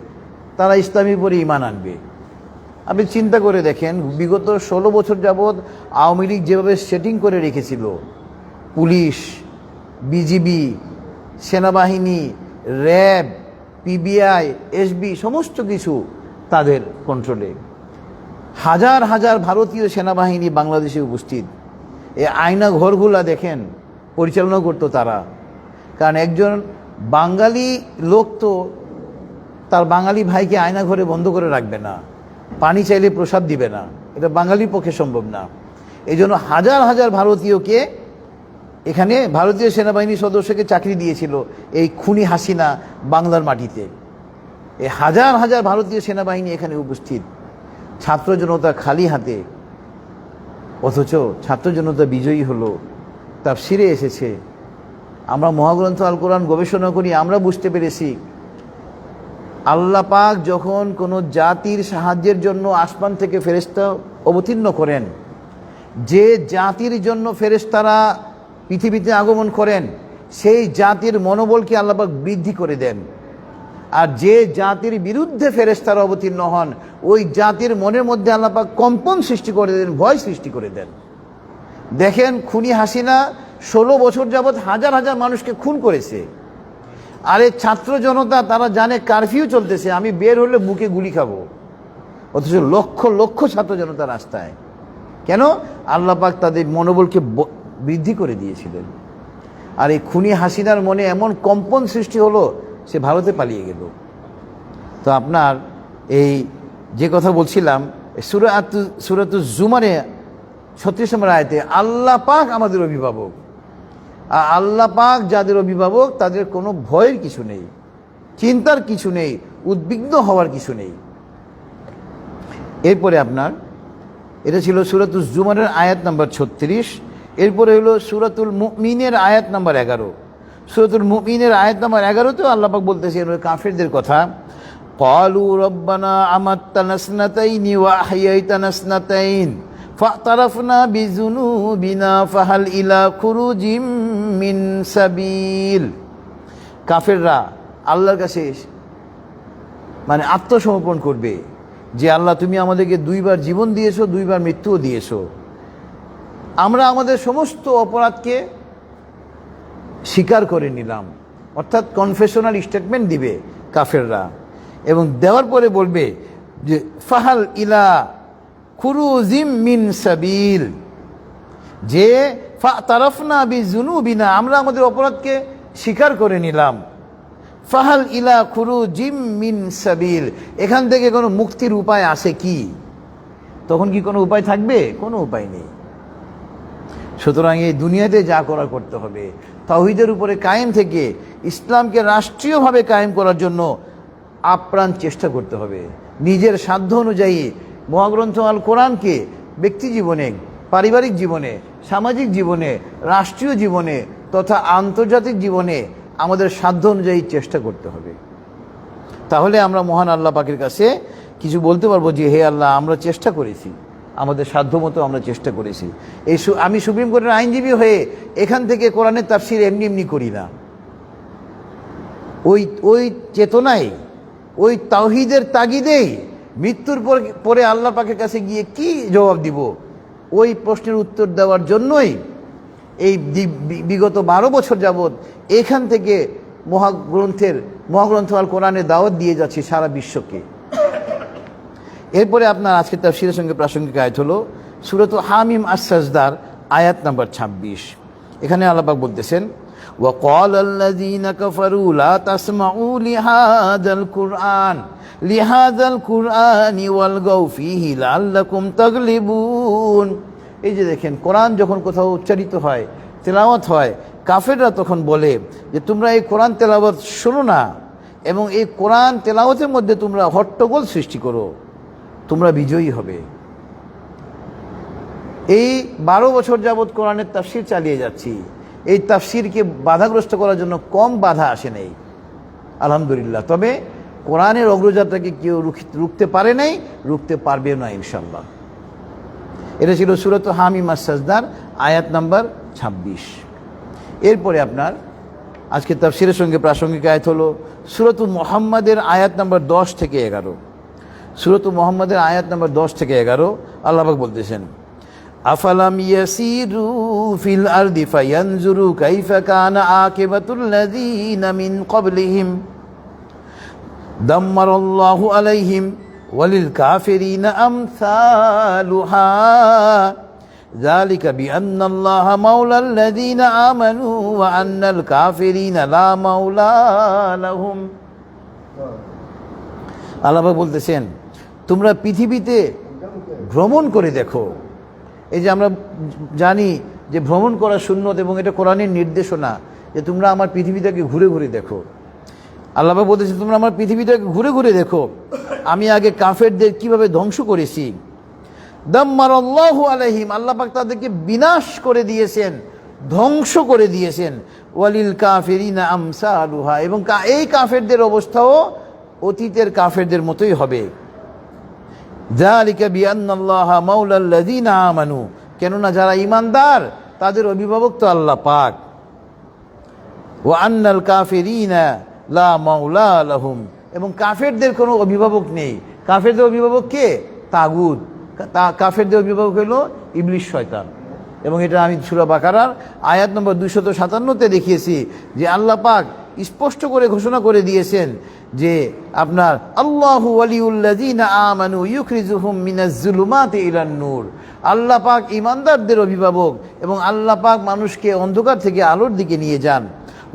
[SPEAKER 1] তারা ইসলামের উপরে ঈমান আনবে। আপনি চিন্তা করে দেখেন, বিগত 16 বছর যাবৎ আওয়ামী লীগ যেভাবে সেটিং করে রেখেছিল, পুলিশ, বিজিবি, সেনাবাহিনী, র্যাব, পিবিআই, এসবি, সমস্ত কিছু তাদের কন্ট্রোলে। হাজার হাজার ভারতীয় সেনাবাহিনী বাংলাদেশে উপস্থিত। এই আয়না ঘরগুলা দেখেন পরিচালনা করতো তারা, কারণ একজন বাঙালি লোক তো তার বাঙালি ভাইকে আয়না ঘরে বন্ধ করে রাখবে না, পানি চাইলে প্রসাদ দিবে না, এটা বাঙালির পক্ষে সম্ভব না। এই জন্য হাজার হাজার ভারতীয়কে এখানে, ভারতীয় সেনাবাহিনীর সদস্যকে চাকরি দিয়েছিল এই খুনি হাসিনা বাংলার মাটিতে। এই হাজার হাজার ভারতীয় সেনাবাহিনী এখানে উপস্থিত, ছাত্র জনতা খালি হাতে, অথচ ছাত্র জনতা বিজয়ী হলো, তাফসিরে এসেছে। আমরা মহাগ্রন্থ আল কোরআন গবেষণা করি, আমরা বুঝতে পেরেছি আল্লাহ পাক যখন কোনো জাতির সাহায্যের জন্য আসমান থেকে ফেরেশতা অবতীর্ণ করেন, যে জাতির জন্য ফেরেশতারা পৃথিবীতে আগমন করেন সেই জাতির মনোবলকে আল্লাহ পাক বৃদ্ধি করে দেন। আর যে জাতির বিরুদ্ধে ফেরেশতারা অবতীর্ণ হন ওই জাতির মনের মধ্যে আল্লাহ পাক কম্পন সৃষ্টি করে দেন, ভয় সৃষ্টি করে দেন। দেখেন খুনি হাসিনা 16 বছর যাবৎ হাজার হাজার মানুষকে খুন করেছে। আর এই ছাত্র জনতা তারা জানে কারফিউ চলতেছে, আমি বের হলে বুকে গুলি খাবো, অথচ লক্ষ লক্ষ ছাত্র জনতা রাস্তায়। কেন? আল্লাহ পাক তাদের মনোবলকে বৃদ্ধি করে দিয়েছিলেন। আর এই খুনি হাসিনার মনে এমন কম্পন সৃষ্টি হলো, সে ভারতে পালিয়ে গেল। তো তো আপনার এই যে কথা বলছিলাম, সূরাতুজ জুমারে 36 নম্বর আয়াতে আল্লাহ পাক আমাদের অভিভাবক। আর আল্লাহ পাক যাদের অভিভাবক তাদের কোনো ভয়ের কিছু নেই, চিন্তার কিছু নেই, উদ্বিগ্ন হওয়ার কিছু নেই। এরপরে আপনার এটা ছিল সূরাতুজ জুমারের আয়াত নাম্বার 36। এরপরে হলো সূরাতুল মুমিনের আয়াত নাম্বার 11। সূরাতুল মুমিনের আয়াত নাম্বার 11তেও আল্লাহ পাক বলতেছেন ওই কাফেরদের কথা, ক্বালু রব্বানা আমাত্তানা ইসনাতাইনি ওয়া আহইয়াইতানা ইসনাতাইন ফাতারাফনা বিযুনুবিনা ফাহাল ইলা খুরুজিম মিন সাবিল। কাফেররা আল্লাহর কাছে মানে আত্মসমর্পণ করবে যে আল্লাহ তুমি আমাদেরকে 2 বার জীবন দিয়েছো, 2 বার মৃত্যুও দিয়েছো, আমরা আমাদের সমস্ত অপরাধকে স্বীকার করে নিলাম। অর্থাৎ কনফেশনাল স্টেটমেন্ট দিবে কাফেররা, এবং দেওয়ার পরে বলবে যে ফাহাল ইলা খুরুজিম মিন সাবিল, যে ফাতারাফনা বিযুনুবিনা, আমরা আমাদের অপরাধকে স্বীকার করে নিলাম, ফাহাল ইলা খুরুজিম মিন সাবিল, এখান থেকে কোনো মুক্তির উপায় আছে কি? তখন কি কোনো উপায় থাকবে? কোনো উপায় নেই। সুতরাং এই দুনিয়াতে যা করার করতে হবে, তাওহীদের উপরে কায়েম থেকে ইসলামকে রাষ্ট্রীয়ভাবে কায়েম করার জন্য আপ্রাণ চেষ্টা করতে হবে। নিজের সাধ্য অনুযায়ী মহাগ্রন্থ আল কোরআনকে ব্যক্তি জীবনে, পারিবারিক জীবনে, সামাজিক জীবনে, রাষ্ট্রীয় জীবনে তথা আন্তর্জাতিক জীবনে আমাদের সাধ্য অনুযায়ী চেষ্টা করতে হবে। তাহলে আমরা মহান আল্লাহ পাকের কাছে কিছু বলতে পারবো যে হে আল্লাহ, আমরা চেষ্টা করেছি, আমাদের সাধ্যমতো আমরা চেষ্টা করেছি। আমি সুপ্রিম কোর্টের আইনজীবী হয়ে এখান থেকে কোরআনের তাফসীর এমনি এমনি করি না। ওই চেতনায়, ওই তাওহীদের তাগিদেই মৃত্যুর পরে আল্লাহ পাকের কাছে গিয়ে কি জবাব দিব, ওই প্রশ্নের উত্তর দেওয়ার জন্যই এই বিগত 12 বছর যাবৎ এখান থেকে মহাগ্রন্থ আল কোরআনের দাওয়াত দিয়ে যাচ্ছি সারা বিশ্বকে। এরপরে আপনার আজকে তাফসীরের সঙ্গে প্রাসঙ্গিক আয়াত হলো সূরাতুল হামিম আস-সাজদার আয়াত নাম্বার 26। এখানে আল্লাহ পাক বলতেছেন, وَقَالَ الَّذِينَ كَفَرُوا لَا تَسْمَعُوا لِهَذَا الْقُرْآنِ وَالْغَوْا فِيهِ لَعَلَّكُمْ تَغْلِبُونَ। এই যে দেখেন, কোরআন যখন কোথাও উচ্চারিত হয়, তেলাওয়াত হয়, কাফেররা তখন বলে যে তোমরা এই কোরআন তেলাওয়াত শোনো না, এবং এই কোরআন তেলাওয়াতের মধ্যে তোমরা হট্টগোল সৃষ্টি করো, তোমরা বিজয়ী হবে। এই 12 বছর যাবৎ কোরআনের তাফসীর চালিয়ে যাচ্ছি। এই তাফসীরকে বাধাগ্রস্ত করার জন্য কম বাধা আসে নাই, আলহামদুলিল্লাহ। তবে কোরআনের অগ্রযাত্রাকে কেউ রুখতে পারে নাই, রুখতে পারবে না ইনশাল্লাহ। এটা ছিল সূরাতুল হামিম আস-সাজদার আয়াত নাম্বার 26। এরপরে আপনার আজকে তাফসীরের সঙ্গে প্রাসঙ্গিক আয়াত হলো সূরাতুল মুহাম্মাদের আয়াত নাম্বার 10 থেকে 11। সূরাতুল মুহাম্মাদের আয়াত নাম্বার 10 থেকে 11 আল্লাহ পাক বলতেছেন, আফালাম ইয়াসিরু ফিল আরদি ফায়ানজুরু কাইফা কানা আকিবাতুল লাযিনা মিন ক্বাবলিহিম দাম্মারাল্লাহু আলাইহিম ওয়ালিল কাফিরিনা আমসালুহা যালিকা বিআন্নাল্লাহা মাওলাল লাযিনা আমানু ওয়া আন্নাল কাফিরিনা লা মাওলা লাহুম। আল্লাহ পাক বলতেছেন, তোমরা পৃথিবীতে ভ্রমণ করে দেখো। এই যে আমরা জানি যে ভ্রমণ করা সুন্নত এবং এটা কোরআনের নির্দেশনা, যে তোমরা আমার পৃথিবীটাকে ঘুরে ঘুরে দেখো। আল্লাহ পাক বলতেছে তোমরা আমার পৃথিবীটাকে ঘুরে ঘুরে দেখো, আমি আগে কাফেরদের কিভাবে ধ্বংস করেছি। দাম্মারাল্লাহু আলাইহিম, আল্লাহ পাক তাদেরকে বিনাশ করে দিয়েছেন, ধ্বংস করে দিয়েছেন। ওয়ালিল কাফিরিনা আমসালুহা, এবং এই কাফেরদের অবস্থাও অতীতের কাফেরদের মতোই হবে। যালিকা বিআন্নাল্লাহা মাওলাল লাযিনা আমানু, কেননা যারা ঈমানদার তাদের অভিভাবক তো আল্লাহ পাক। ওয়া আন্নাল কাফিরিনা লা মাওলা লাহুম, এবং কাফেরদের কোনো অভিভাবক নেই। কাফেরদের অভিভাবক কে? তাগুত। কাফেরদের অভিভাবক হলো ইবলিস, শয়তান। এবং এটা আমি সূরা বাকারার আয়াত নম্বর 257-তে দেখিয়েছি যে আল্লাহ পাক স্পষ্ট করে ঘোষণা করে দিয়েছেন যে আপনার আল্লাহু ওয়ালিউল্লাযিনা আমানু ইউখরিজুহুম মিনাজ যুলুমাতি ইলান নূর। আল্লাহ পাক ঈমানদারদের অভিভাবক এবং আল্লাহ পাক মানুষকে অন্ধকার থেকে আলোর দিকে নিয়ে যান।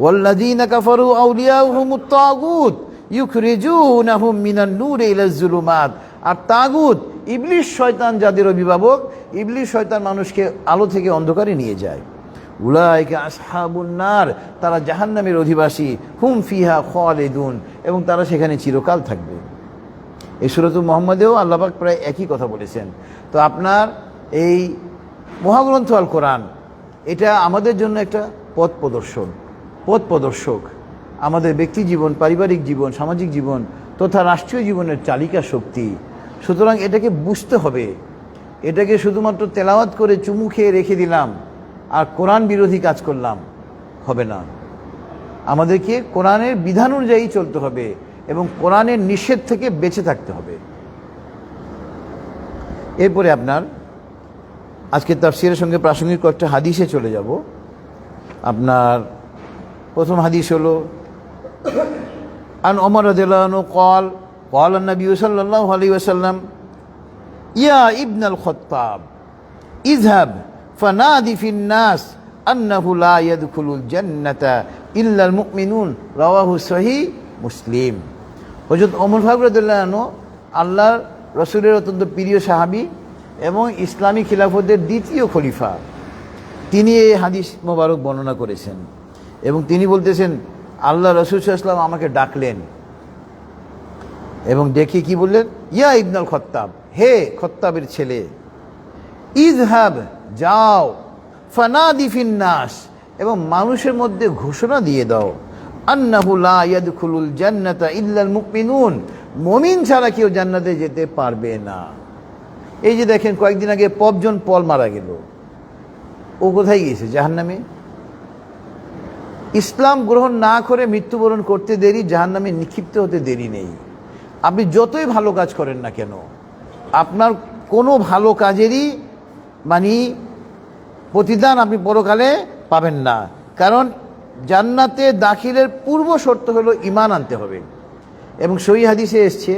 [SPEAKER 1] ওয়াল্লাযিনা কাফারু আউলিয়াউহুমুত তাগুত ইউখরিজুনাহুম মিনান নূরি ইলাজ জুলুমাত। আর তাগুত ইবলিস শয়তান যাদের অভিভাবক, ইবলিস শয়তান মানুষকে আলো থেকে অন্ধকারে নিয়ে যায়। উলাইকা আসহাবুন নার, তারা জাহান্নামের অধিবাসী। হুম ফিহা খালিদুন, এবং তারা সেখানে চিরকাল থাকবে। এই সূরাতুল মুহাম্মাদেও আল্লাহ পাক প্রায় একই কথা বলেছেন। তো আপনার এই মহাগ্রন্থ আল কোরআন এটা আমাদের জন্য একটা পথ প্রদর্শক, আমাদের ব্যক্তি জীবন, পারিবারিক জীবন, সামাজিক জীবন তথা রাষ্ট্রীয় জীবনের চালিকা শক্তি। সুতরাং এটাকে বুঝতে হবে। এটাকে শুধুমাত্র তেলাওয়াত করে চুমু খেয়ে রেখে দিলাম আর কোরআন বিরোধী কাজ করলাম, হবে না। আমাদেরকে কোরআনের বিধান অনুযায়ী চলতে হবে এবং কোরআনের নিষেধ থেকে বেঁচে থাকতে হবে। এরপরে আপনার আজকে তাফসীরের সঙ্গে প্রাসঙ্গিক কয়েকটা হাদিসে চলে যাব। আপনার প্রথম হাদিস হলো আন ওমর রাদিয়াল্লাহু আনহু قال قال النبي صلى الله عليه وسلم يا ابن الخطاب اذهب فنادي في الناس أنه لا يدخل الجنة إلا المؤمنون رواه صحيح মুসলিম। হযরত ওমর ফারুক রাদিয়াল্লাহু আনহু আল্লাহর রাসূলের অত্যন্ত প্রিয় সাহাবী এবং ইসলামী খিলাফতের দ্বিতীয় খলিফা, তিনি এই হাদিস মোবারক বর্ণনা করেছেন এবং তিনি বলতেছেন আল্লাহ রাসূল সাল্লাল্লাহু আলাইহি ওয়াসাল্লাম আমাকে ডাকলেন এবং ডেকে কি বললেন, ইয়া ইবনুল খত্তাব, হে খত্তাবের ছেলে, ইযহাব, যাও, ফানাদি ফিন নাস, এবং মানুষের মধ্যে ঘোষণা দিয়ে দাও, আন্নাহু লা ইয়াদখুলুল জান্নাতা ইল্লাল মুমিনুন, মুমিন ছাড়া কেউ জান্নাতে যেতে পারবে না। এই যে দেখেন কয়েকদিন আগে পপজন পল মারা গেল, ও কোথায় গিয়েছে? জাহান্নামে। ইসলাম গ্রহণ না করে মৃত্যুবরণ করতে দেরি, জাহান্নামে নিক্ষিপ্ত হতে দেরি নেই। আপনি যতই ভালো কাজ করেন না কেন, আপনার কোনো ভালো কাজেরই প্রতিদান আপনি পরকালে পাবেন না। কারণ জান্নাতে দাখিলের পূর্ব শর্ত হলো ঈমান আনতে হবে। এবং সহিহ হাদিসে এসছে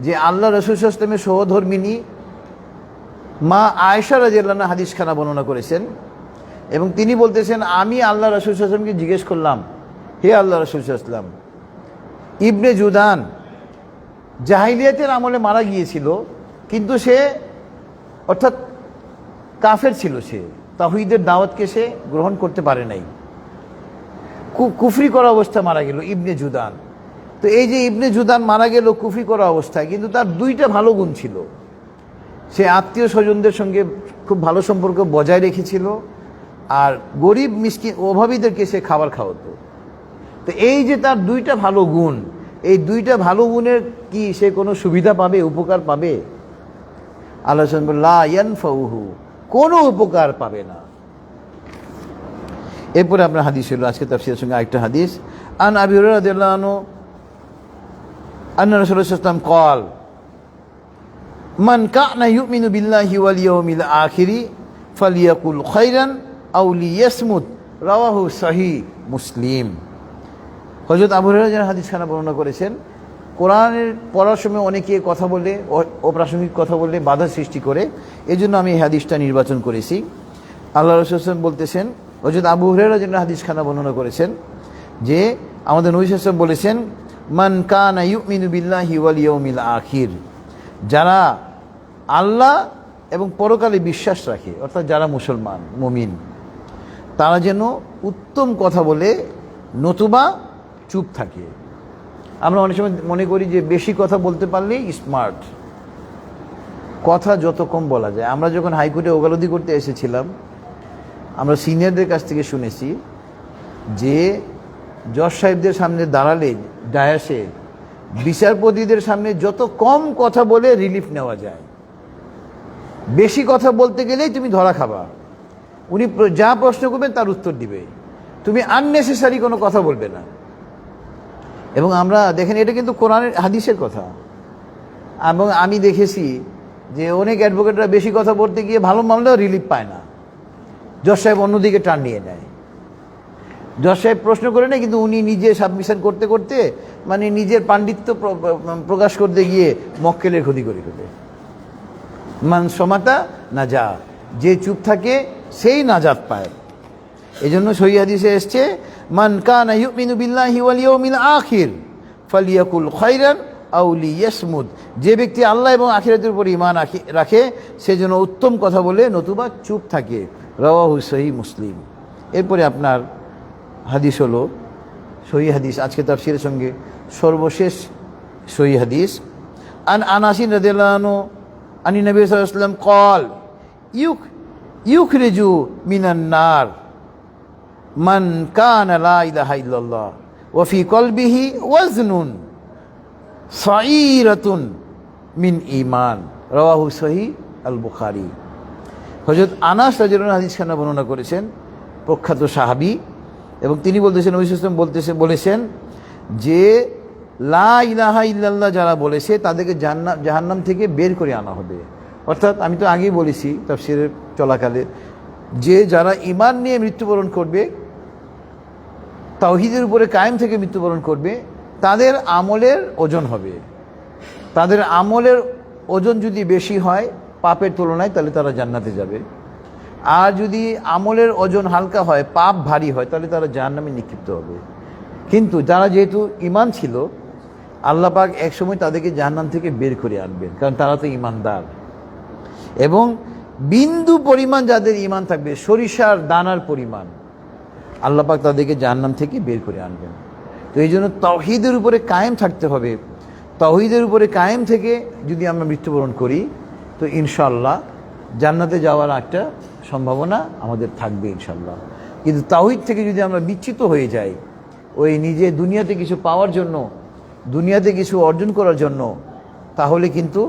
[SPEAKER 1] যে আল্লাহ রাসূল সাল্লাল্লাহু আলাইহি ওয়াসাল্লামের সহধর্মিনী মা আয়েশা রাদিয়াল্লাহু আনহা হাদিসখানা বর্ণনা করেছেন এবং তিনি বলতেছেন, আমি আল্লাহ রাসূল সাল্লাল্লাহু আলাইহি ওয়াসাল্লামকে জিজ্ঞেস করলাম, হে আল্লাহ রাসূল সাল্লাল্লাহু আলাইহি ওয়াসাল্লাম, ইবনে জুদান জাহিলিয়াতের আমলে মারা গিয়েছিল, কিন্তু সে অর্থাৎ কাফের ছিল, সে তাওহীদের দাওয়াতকে সে গ্রহণ করতে পারে নাই, কুফরি করা অবস্থা মারা গেল ইবনে জুদান। তো এই যে ইবনে জুদান মারা গেল কুফরি করা অবস্থায়, কিন্তু তার দুইটা ভালো গুণ ছিল। সে আত্মীয় স্বজনদের সঙ্গে খুব ভালো সম্পর্ক বজায় রেখেছিল আর গরিব মিসকিন অভাবীদেরকে সে খাবার খাওয়াতো। তো এই যে তার দুইটা ভালো গুণ, এই দুইটা ভালো গুণের কি সে কোনো সুবিধা পাবে, উপকার পাবে? আল্লাহ বলেন লা ইয়ানফাউহু, কোনো উপকার পাবে না। এরপরে আপনার হাদিস হলো আজকে তাফসীরের সঙ্গে আরেকটা হাদিস, আন আবি হুরায়রা রাদিয়াল্লাহু আনহু আন্না রাসূলুল্লাহ সাল্লাল্লাহু আলাইহি ওয়াসাল্লাম قال মান কানা ইউমিনু বিল্লাহি ওয়াল ইয়াউমিল আখিরি ফালিয়াকুল খায়রান আও লিয়াসমুত, রাওয়াহু সহিহ মুসলিম। হযরত আবু হুরায়রা যারা হাদিসখানা বর্ণনা করেছেন, কোরআনের পড়ার সময় অনেকে কথা বলে, অপ্রাসঙ্গিক কথা বলে বাধা সৃষ্টি করে, এজন্য আমি এই হাদিসটা নির্বাচন করেছি। আল্লাহ রাসূল সাল্লাল্লাহু আলাইহি ওয়াসাল্লাম বলতেছেন, হযরত আবু হুরায়রা যারা হাদিসখানা বর্ণনা করেছেন যে আমাদের নবী সাল্লাল্লাহু আলাইহি ওয়াসাল্লাম বলেছেন, মান কানা ইউমিনু বিল্লাহি ওয়াল ইয়াউমিল আখির, যারা আল্লাহ এবং পরকালে বিশ্বাস রাখে, অর্থাৎ যারা মুসলমান মুমিন, তারা যেন উত্তম কথা বলে নতুবা চুপ থাকে। আমরা অনেক সময় মনে করি যে বেশি কথা বলতে পারলেই স্মার্ট, কথা যত কম বলা যায়। আমরা যখন হাইকোর্টে ওকালতি করতে এসেছিলাম, আমরা সিনিয়রদের কাছ থেকে শুনেছি যে জজ সাহেবদের সামনে দাঁড়ালে ডায়াসে বিচারপতিদের সামনে যত কম কথা বলে রিলিফ নেওয়া যায়, বেশি কথা বলতে গেলেই তুমি ধরা খাবা। উনি যা প্রশ্ন করবেন তার উত্তর দিবে, তুমি আননেসেসারি কোনো কথা বলবে না। এবং আমরা দেখেন, এটা কিন্তু কোরআনের হাদিসের কথা। এবং আমি দেখেছি যে অনেক অ্যাডভোকেটরা বেশি কথা বলতে গিয়ে ভালো মামলাও রিলিফ পায় না, জজ সাহেব অন্যদিকে টান নিয়ে নেয়। জজ সাহেব প্রশ্ন করে নেয়, কিন্তু উনি নিজে সাবমিশন করতে করতে নিজের পাণ্ডিত্য প্রকাশ করতে গিয়ে মক্কেলের ক্ষতি করে ফেলে। মান সমাতা না যা, যে চুপ থাকে সেই নাজাত পায়। এই জন্য সহিহ হাদিসে এসছে, মান কানা ইউমিনু বিল্লাহি ওয়াল ইয়াউমিল আখির ফালিয়াকুল খায়রান আও লিয়াসমুদ, যে ব্যক্তি আল্লাহ এবং আখিরাতের উপর ঈমান রাখে সে যেন উত্তম কথা বলে নতুবা চুপ থাকে। রাওয়াহু সহিহ মুসলিম। এরপরে আপনার হাদিস হলো সহিহ হাদিস, আজকে তাফসীরের সঙ্গে সর্বশেষ সহিহ হাদিস। আন আনাস রাদিয়াল্লাহু আনহু আনি নবী সাল্লাল্লাহু আলাইহি ওয়াসাল্লাম قال ইউখরিজু মিনান নার মান কানা লা ইলাহা ইল্লাল্লাহ ওয়া ফি কলবিহি ওয়াজনুন সাঈরাতুন মিন ঈমান। রাওয়াহু সহিহ আল বুখারী। হযরত আনাস রাদিয়াল্লাহু আনহু হাদিসখানা বর্ণনা করেছেন, প্রখ্যাত সাহাবী, এবং তিনি বলতেছেন নবী সাল্লাল্লাহু আলাইহি ওয়াসাল্লাম বলেছেন যে লা ইলাহা ইল্লাল্লাহ যারা বলেছে তাদেরকে জাহান্নাম থেকে বের করে আনা হবে। অর্থাৎ আমি তো আগেই বলেছি তাফসীরের চলাকালে যে যারা ঈমান নিয়ে মৃত্যুবরণ করবে, তাওহীদের উপরে কায়েম থেকে মৃত্যুবরণ করবে, তাদের আমলের ওজন হবে। তাদের আমলের ওজন যদি বেশি হয় পাপের তুলনায় তাহলে তারা জান্নাতে যাবে, আর যদি আমলের ওজন হালকা হয়, পাপ ভারী হয়, তাহলে তারা জাহান্নামে নিক্ষিপ্ত হবে। কিন্তু যারা যেহেতু ঈমান ছিল, আল্লাহ পাক একসময় তাদেরকে জাহান্নাম থেকে বের করে আনবেন, কারণ তারা তো ঈমানদার। এবং বিন্দু পরিমাণ যাদের ঈমান থাকবে, সরিষার দানার পরিমাণ, আল্লাহ পাক তাদেরকে জাহান্নাম থেকে বের করে আনবেন। তো এই জন্য তাওহীদের উপরে কায়েম থাকতে হবে। তাওহীদের উপরে কায়েম থেকে যদি আমরা মৃত্যুবরণ করি তো ইনশাআল্লাহ জান্নাতে যাওয়ার একটা সম্ভাবনা আমাদের থাকবে ইনশাআল্লাহ। কিন্তু তাওহীদ থেকে যদি আমরা বিচ্যুত হয়ে যাই, ওই নিজে দুনিয়াতে কিছু পাওয়ার জন্য, দুনিয়াতে কিছু অর্জন করার জন্য, তাহলে কিন্তু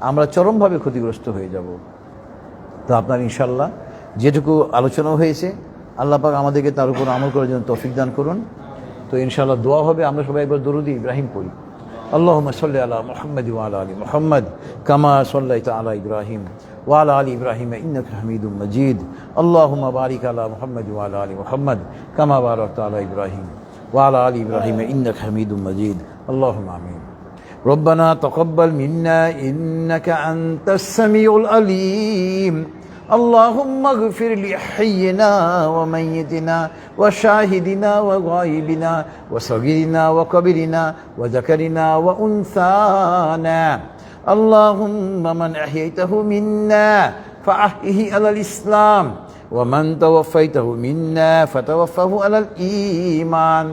[SPEAKER 1] আমরা চরমভাবে ক্ষতিগ্রস্ত হয়ে যাব। তো আপনার ইনশাআল্লাহ যেটুকু আলোচনা হয়েছে আল্লাহ পাক আমাদেরকে তার উপর আমল করার জন্য তৌফিক দান করুন। তো ইনশাআল্লাহ দোয়া হবে, আমরা সবাই একবার দরুদ ইব্রাহিম পড়ি। আল্লাহুম্মা সাল্লি আলা মুহাম্মাদ ওয়া আলা আলি মুহাম্মাদ কামা সাল্লাইতা আলা ইব্রাহিম ওয়া আলা আলি ইব্রাহিম ইন্নাকা হামিদুম মাজিদ। আল্লাহুম্মা বারিক আলা মুহাম্মাদ ওয়া আলা আলি মুহাম্মাদ কামা বারাকতা আলা ইব্রাহিম ওয়া আলা আলি ইব্রাহিম ইন্নাকা হামিদুম মাজিদ। আল্লাহুম্মা আমিন। ربنا تقبل منا إنك أنت السميع العليم. اللهم اغفر لحينا وميتنا وشاهدنا وغائبنا وصغيرنا وكبيرنا وذكرنا وأنثانا. اللهم من أحييته منا فأحيه على الإسلام، ومن توفيته منا فتوفه على الإيمان.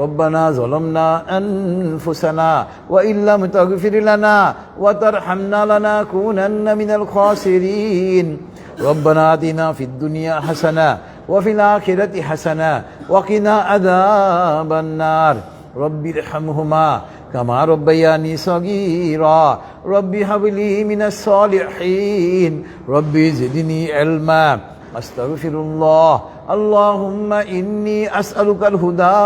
[SPEAKER 1] ربنا ظلمنا أنفسنا وإن لم تغفر لنا وترحمنا لنكونن من الخاسرين. ربنا آتنا في الدنيا حسنة وفي الآخرة حسنة وقنا عذاب النار. رب ارحمهما كما ربياني صغيرا. رب هب لي من الصالحين. رب زدني علما. أستغفر الله. اللهم إني أسألك الهدى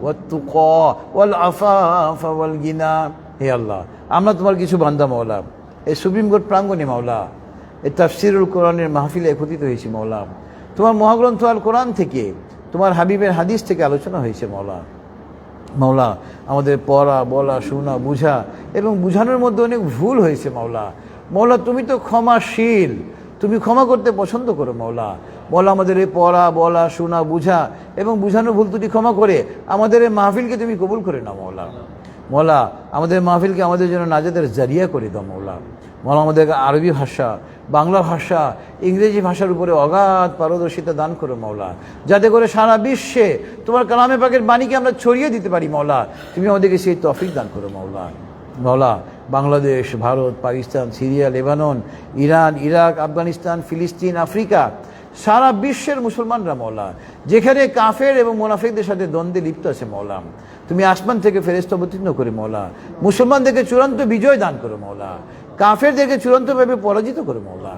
[SPEAKER 1] والتقى والعفاف والغنى. হে আল্লাহ, আমরা তোমার কিছু বান্দা মাওলা, এই সুপ্রিম কোর্ট প্রাঙ্গণে মাওলা, এই তাফসীরুল কোরআনের মাহফিলে একত্রিত হয়েছি মাওলা। তোমার মহাগ্রন্থ আল কোরআন থেকে, তোমার হাবিবের হাদিস থেকে আলোচনা হয়েছে মাওলা। মাওলা, আমাদের পড়া, বলা, শোনা, বুঝা এবং বুঝানোর মধ্যে অনেক ভুল হয়েছে মাওলা। মাওলা, তুমি তো ক্ষমাশীল, তুমি ক্ষমা করতে পছন্দ করো মাওলা। মাওলা, আমাদের এই পড়া, বলা, শোনা, বুঝা এবং বুঝানোর ভুল ত্রুটি ক্ষমা করে আমাদের এই মাহফিলকে তুমি কবুল করে নাও মাওলা। মাওলা, আমাদের মাহফিলকে আমাদের জন্য নাজাতের জারিয়া করে দাও মাওলা। মাওলা, আমাদেরকে আরবি ভাষা, বাংলা ভাষা, ইংরেজি ভাষার উপরে অগাধ পারদর্শিতা দান করো মাওলা, যাতে করে সারা বিশ্বে তোমার কালামে পাকের বাণীকে আমরা ছড়িয়ে দিতে পারি মাওলা। তুমি আমাদেরকে সেই তৌফিক দান করো মাওলা। মাওলা, Bangladesh, Bharat, Pakistan, Syria, Lebanon, Iran, Iraq, Afghanistan, ফিলিস্তিন, আফ্রিকা, সারা বিশ্বের মুসলমানরা মাওলা, যেখানে কাফের এবং মুনাফিকদের সাথে দ্বন্দ্বে লিপ্ত আছে মাওলা, তুমি আসমান থেকে ফেরেশতা অবতীর্ণ করে মাওলা মুসলমানদেরকে চূড়ান্ত বিজয় দান করো মাওলা, কাফেরদেরকে চূড়ান্তভাবে পরাজিত করো মাওলা।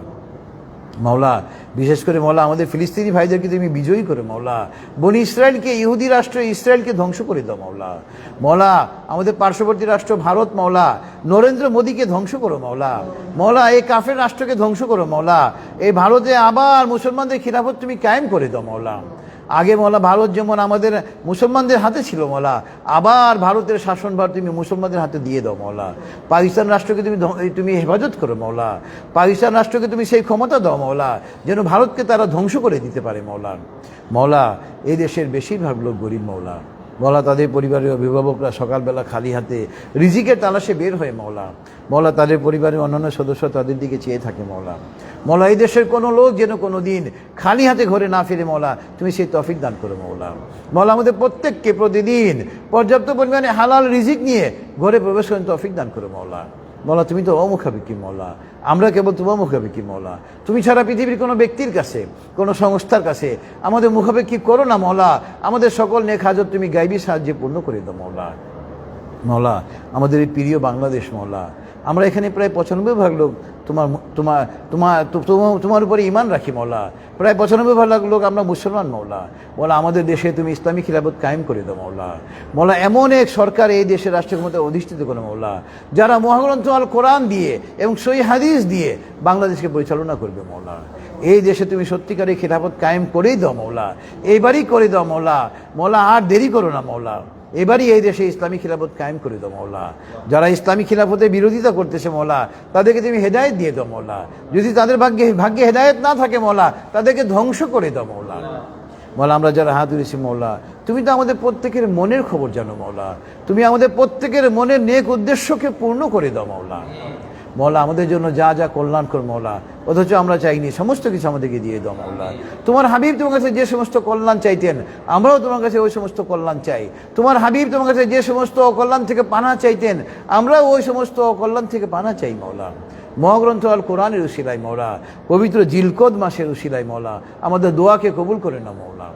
[SPEAKER 1] মাওলা, বিশেষ করে মাওলা আমাদের ফিলিস্তিনি ভাইদেরকে তুমি বিজয়ী করে মাওলা। বনি ইসরায়েলকে, ইহুদি রাষ্ট্র ইসরায়েলকে ধ্বংস করে দাও মাওলা। মাওলা, আমাদের পার্শ্ববর্তী রাষ্ট্র ভারত মাওলা, নরেন্দ্র মোদীকে ধ্বংস করো মাওলা। মাওলা, এই কাফের রাষ্ট্রকে ধ্বংস করো মাওলা। এই ভারতে আবার মুসলমানদের খিলাফত তুমি কায়েম করে দাও মাওলা। আগে মাওলা ভারত যেমন আমাদের মুসলমানদের হাতে ছিল মাওলা, আবার ভারতের শাসনভার তুমি মুসলমানদের হাতে দিয়ে দাও মাওলা। পাকিস্তান রাষ্ট্রকে তুমি হেফাজত করো মাওলা। পাকিস্তান রাষ্ট্রকে তুমি সেই ক্ষমতা দাও মাওলা যেন ভারতকে তারা ধ্বংস করে দিতে পারে মাওলা। মাওলা, এই দেশের বেশিরভাগ লোক গরিব মাওলা। মওলা তাদের পরিবারের অভিভাবকরা সকালবেলা খালি হাতে রিজিকের তালাশে বের হয়ে মওলা, মওলা তাদের পরিবারের অন্যান্য সদস্য তাদের দিকে চেয়ে থাকে মওলা। মওলা এই দেশের কোনো লোক যেন কোনো দিন খালি হাতে ঘরে না ফিরে মওলা, তুমি সেই তৌফিক দান করো মওলা। মওলা আমাদের প্রত্যেককে প্রতিদিন পর্যাপ্ত পরিমাণে হালাল রিজিক নিয়ে ঘরে প্রবেশ করেন তৌফিক দান করো মওলা। মওলা তুমি তো অমুখাপেক্ষী মওলা, আমরা কেবল তোমার মুখাপেক্ষী মওলা। তুমি ছাড়া পৃথিবীর কোনো ব্যক্তির কাছে, কোনো সংস্থার কাছে আমাদের মুখাপেক্ষী করো না মওলা। আমাদের সকল নেক হাজত তুমি গাইবী সাহায্যে পূর্ণ করে দাও মওলা। মওলা আমাদের এই প্রিয় বাংলাদেশ মওলা, আমরা এখানে প্রায় 95% লোক তোমার তোমার তোমার তোমার উপরে ঈমান রাখি মওলা। প্রায় 95% লোক আমরা মুসলমান মওলা। মওলা আমাদের দেশে তুমি ইসলামী খিলাফত কায়েম করে দাও মওলা। মওলা এমন এক সরকার এই দেশের রাষ্ট্র ক্ষমতায় অধিষ্ঠিত করো মওলা, যারা মহাগ্রন্থ আল কোরআন দিয়ে এবং সহিহ হাদিস দিয়ে বাংলাদেশকে পরিচালনা করবে মওলা। এই দেশে তুমি সত্যিকারের খিলাফত কায়েম করেই দাও মওলা, এইবারই করে দাও মওলা। মওলা আর দেরি করো না মওলা, এবারই এই দেশে ইসলামী খিলাফত কায়েম করে দাও মওলা। যারা ইসলামী খিলাফতের বিরোধিতা করতেছে মওলা, তাদেরকে তুমি হেদায়েত দিয়ে দাও মওলা। যদি তাদের ভাগ্যে হেদায়েত না থাকে মওলা, তাদেরকে ধ্বংস করে দাও মওলা। মওলা আমরা যারা হাত তুলেছি মওলা, তুমি তো আমাদের প্রত্যেকের মনের খবর জানো মওলা। তুমি আমাদের প্রত্যেকের মনের নেক উদ্দেশ্যকে পূর্ণ করে দাও মওলা। মওলা আমাদের জন্য যা যা কল্যাণকর মওলা, অথচ আমরা চাইনি, সমস্ত কিছু আমাদেরকে দিয়ে দাও মওলা। তোমার হাবিব তোমার কাছে যে সমস্ত কল্যাণ চাইতেন, আমরাও তোমার কাছে ওই সমস্ত কল্যাণ চাই। তোমার হাবিব তোমার কাছে যে সমস্ত অকল্যাণ থেকে পানা চাইতেন, আমরাও ওই সমস্ত অকল্যাণ থেকে পানা চাই মওলা। মহাগ্রন্থ আল কোরআনের উশিলায় মওলা, পবিত্র জিলকদ মাসের উশিলায় মওলা, আমাদের দোয়াকে কবুল করে নাও মওলা।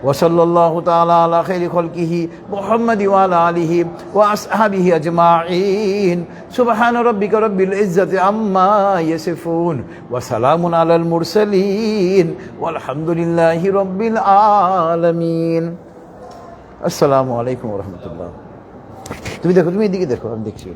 [SPEAKER 1] ওয়াসাল্লাল্লাহু তাআলা আলা খাইরি খালকিহি মুহাম্মাদি ওয়া আলা আলিহি ওয়া আসহাবিহি আজমাইন। সুবহান রাব্বিকা রাব্বিল ইজ্জাতি আম্মা ইয়াসিফুন ওয়া সালামুন আলাল মুরসালিন ওয়ালহামদুলিল্লাহি রাব্বিল আলামিন। আসসালামু আলাইকুম ওয়া রাহমাতুল্লাহ। তুমি দেখো, তুমি এদিকে দেখো, আমি দেখছি।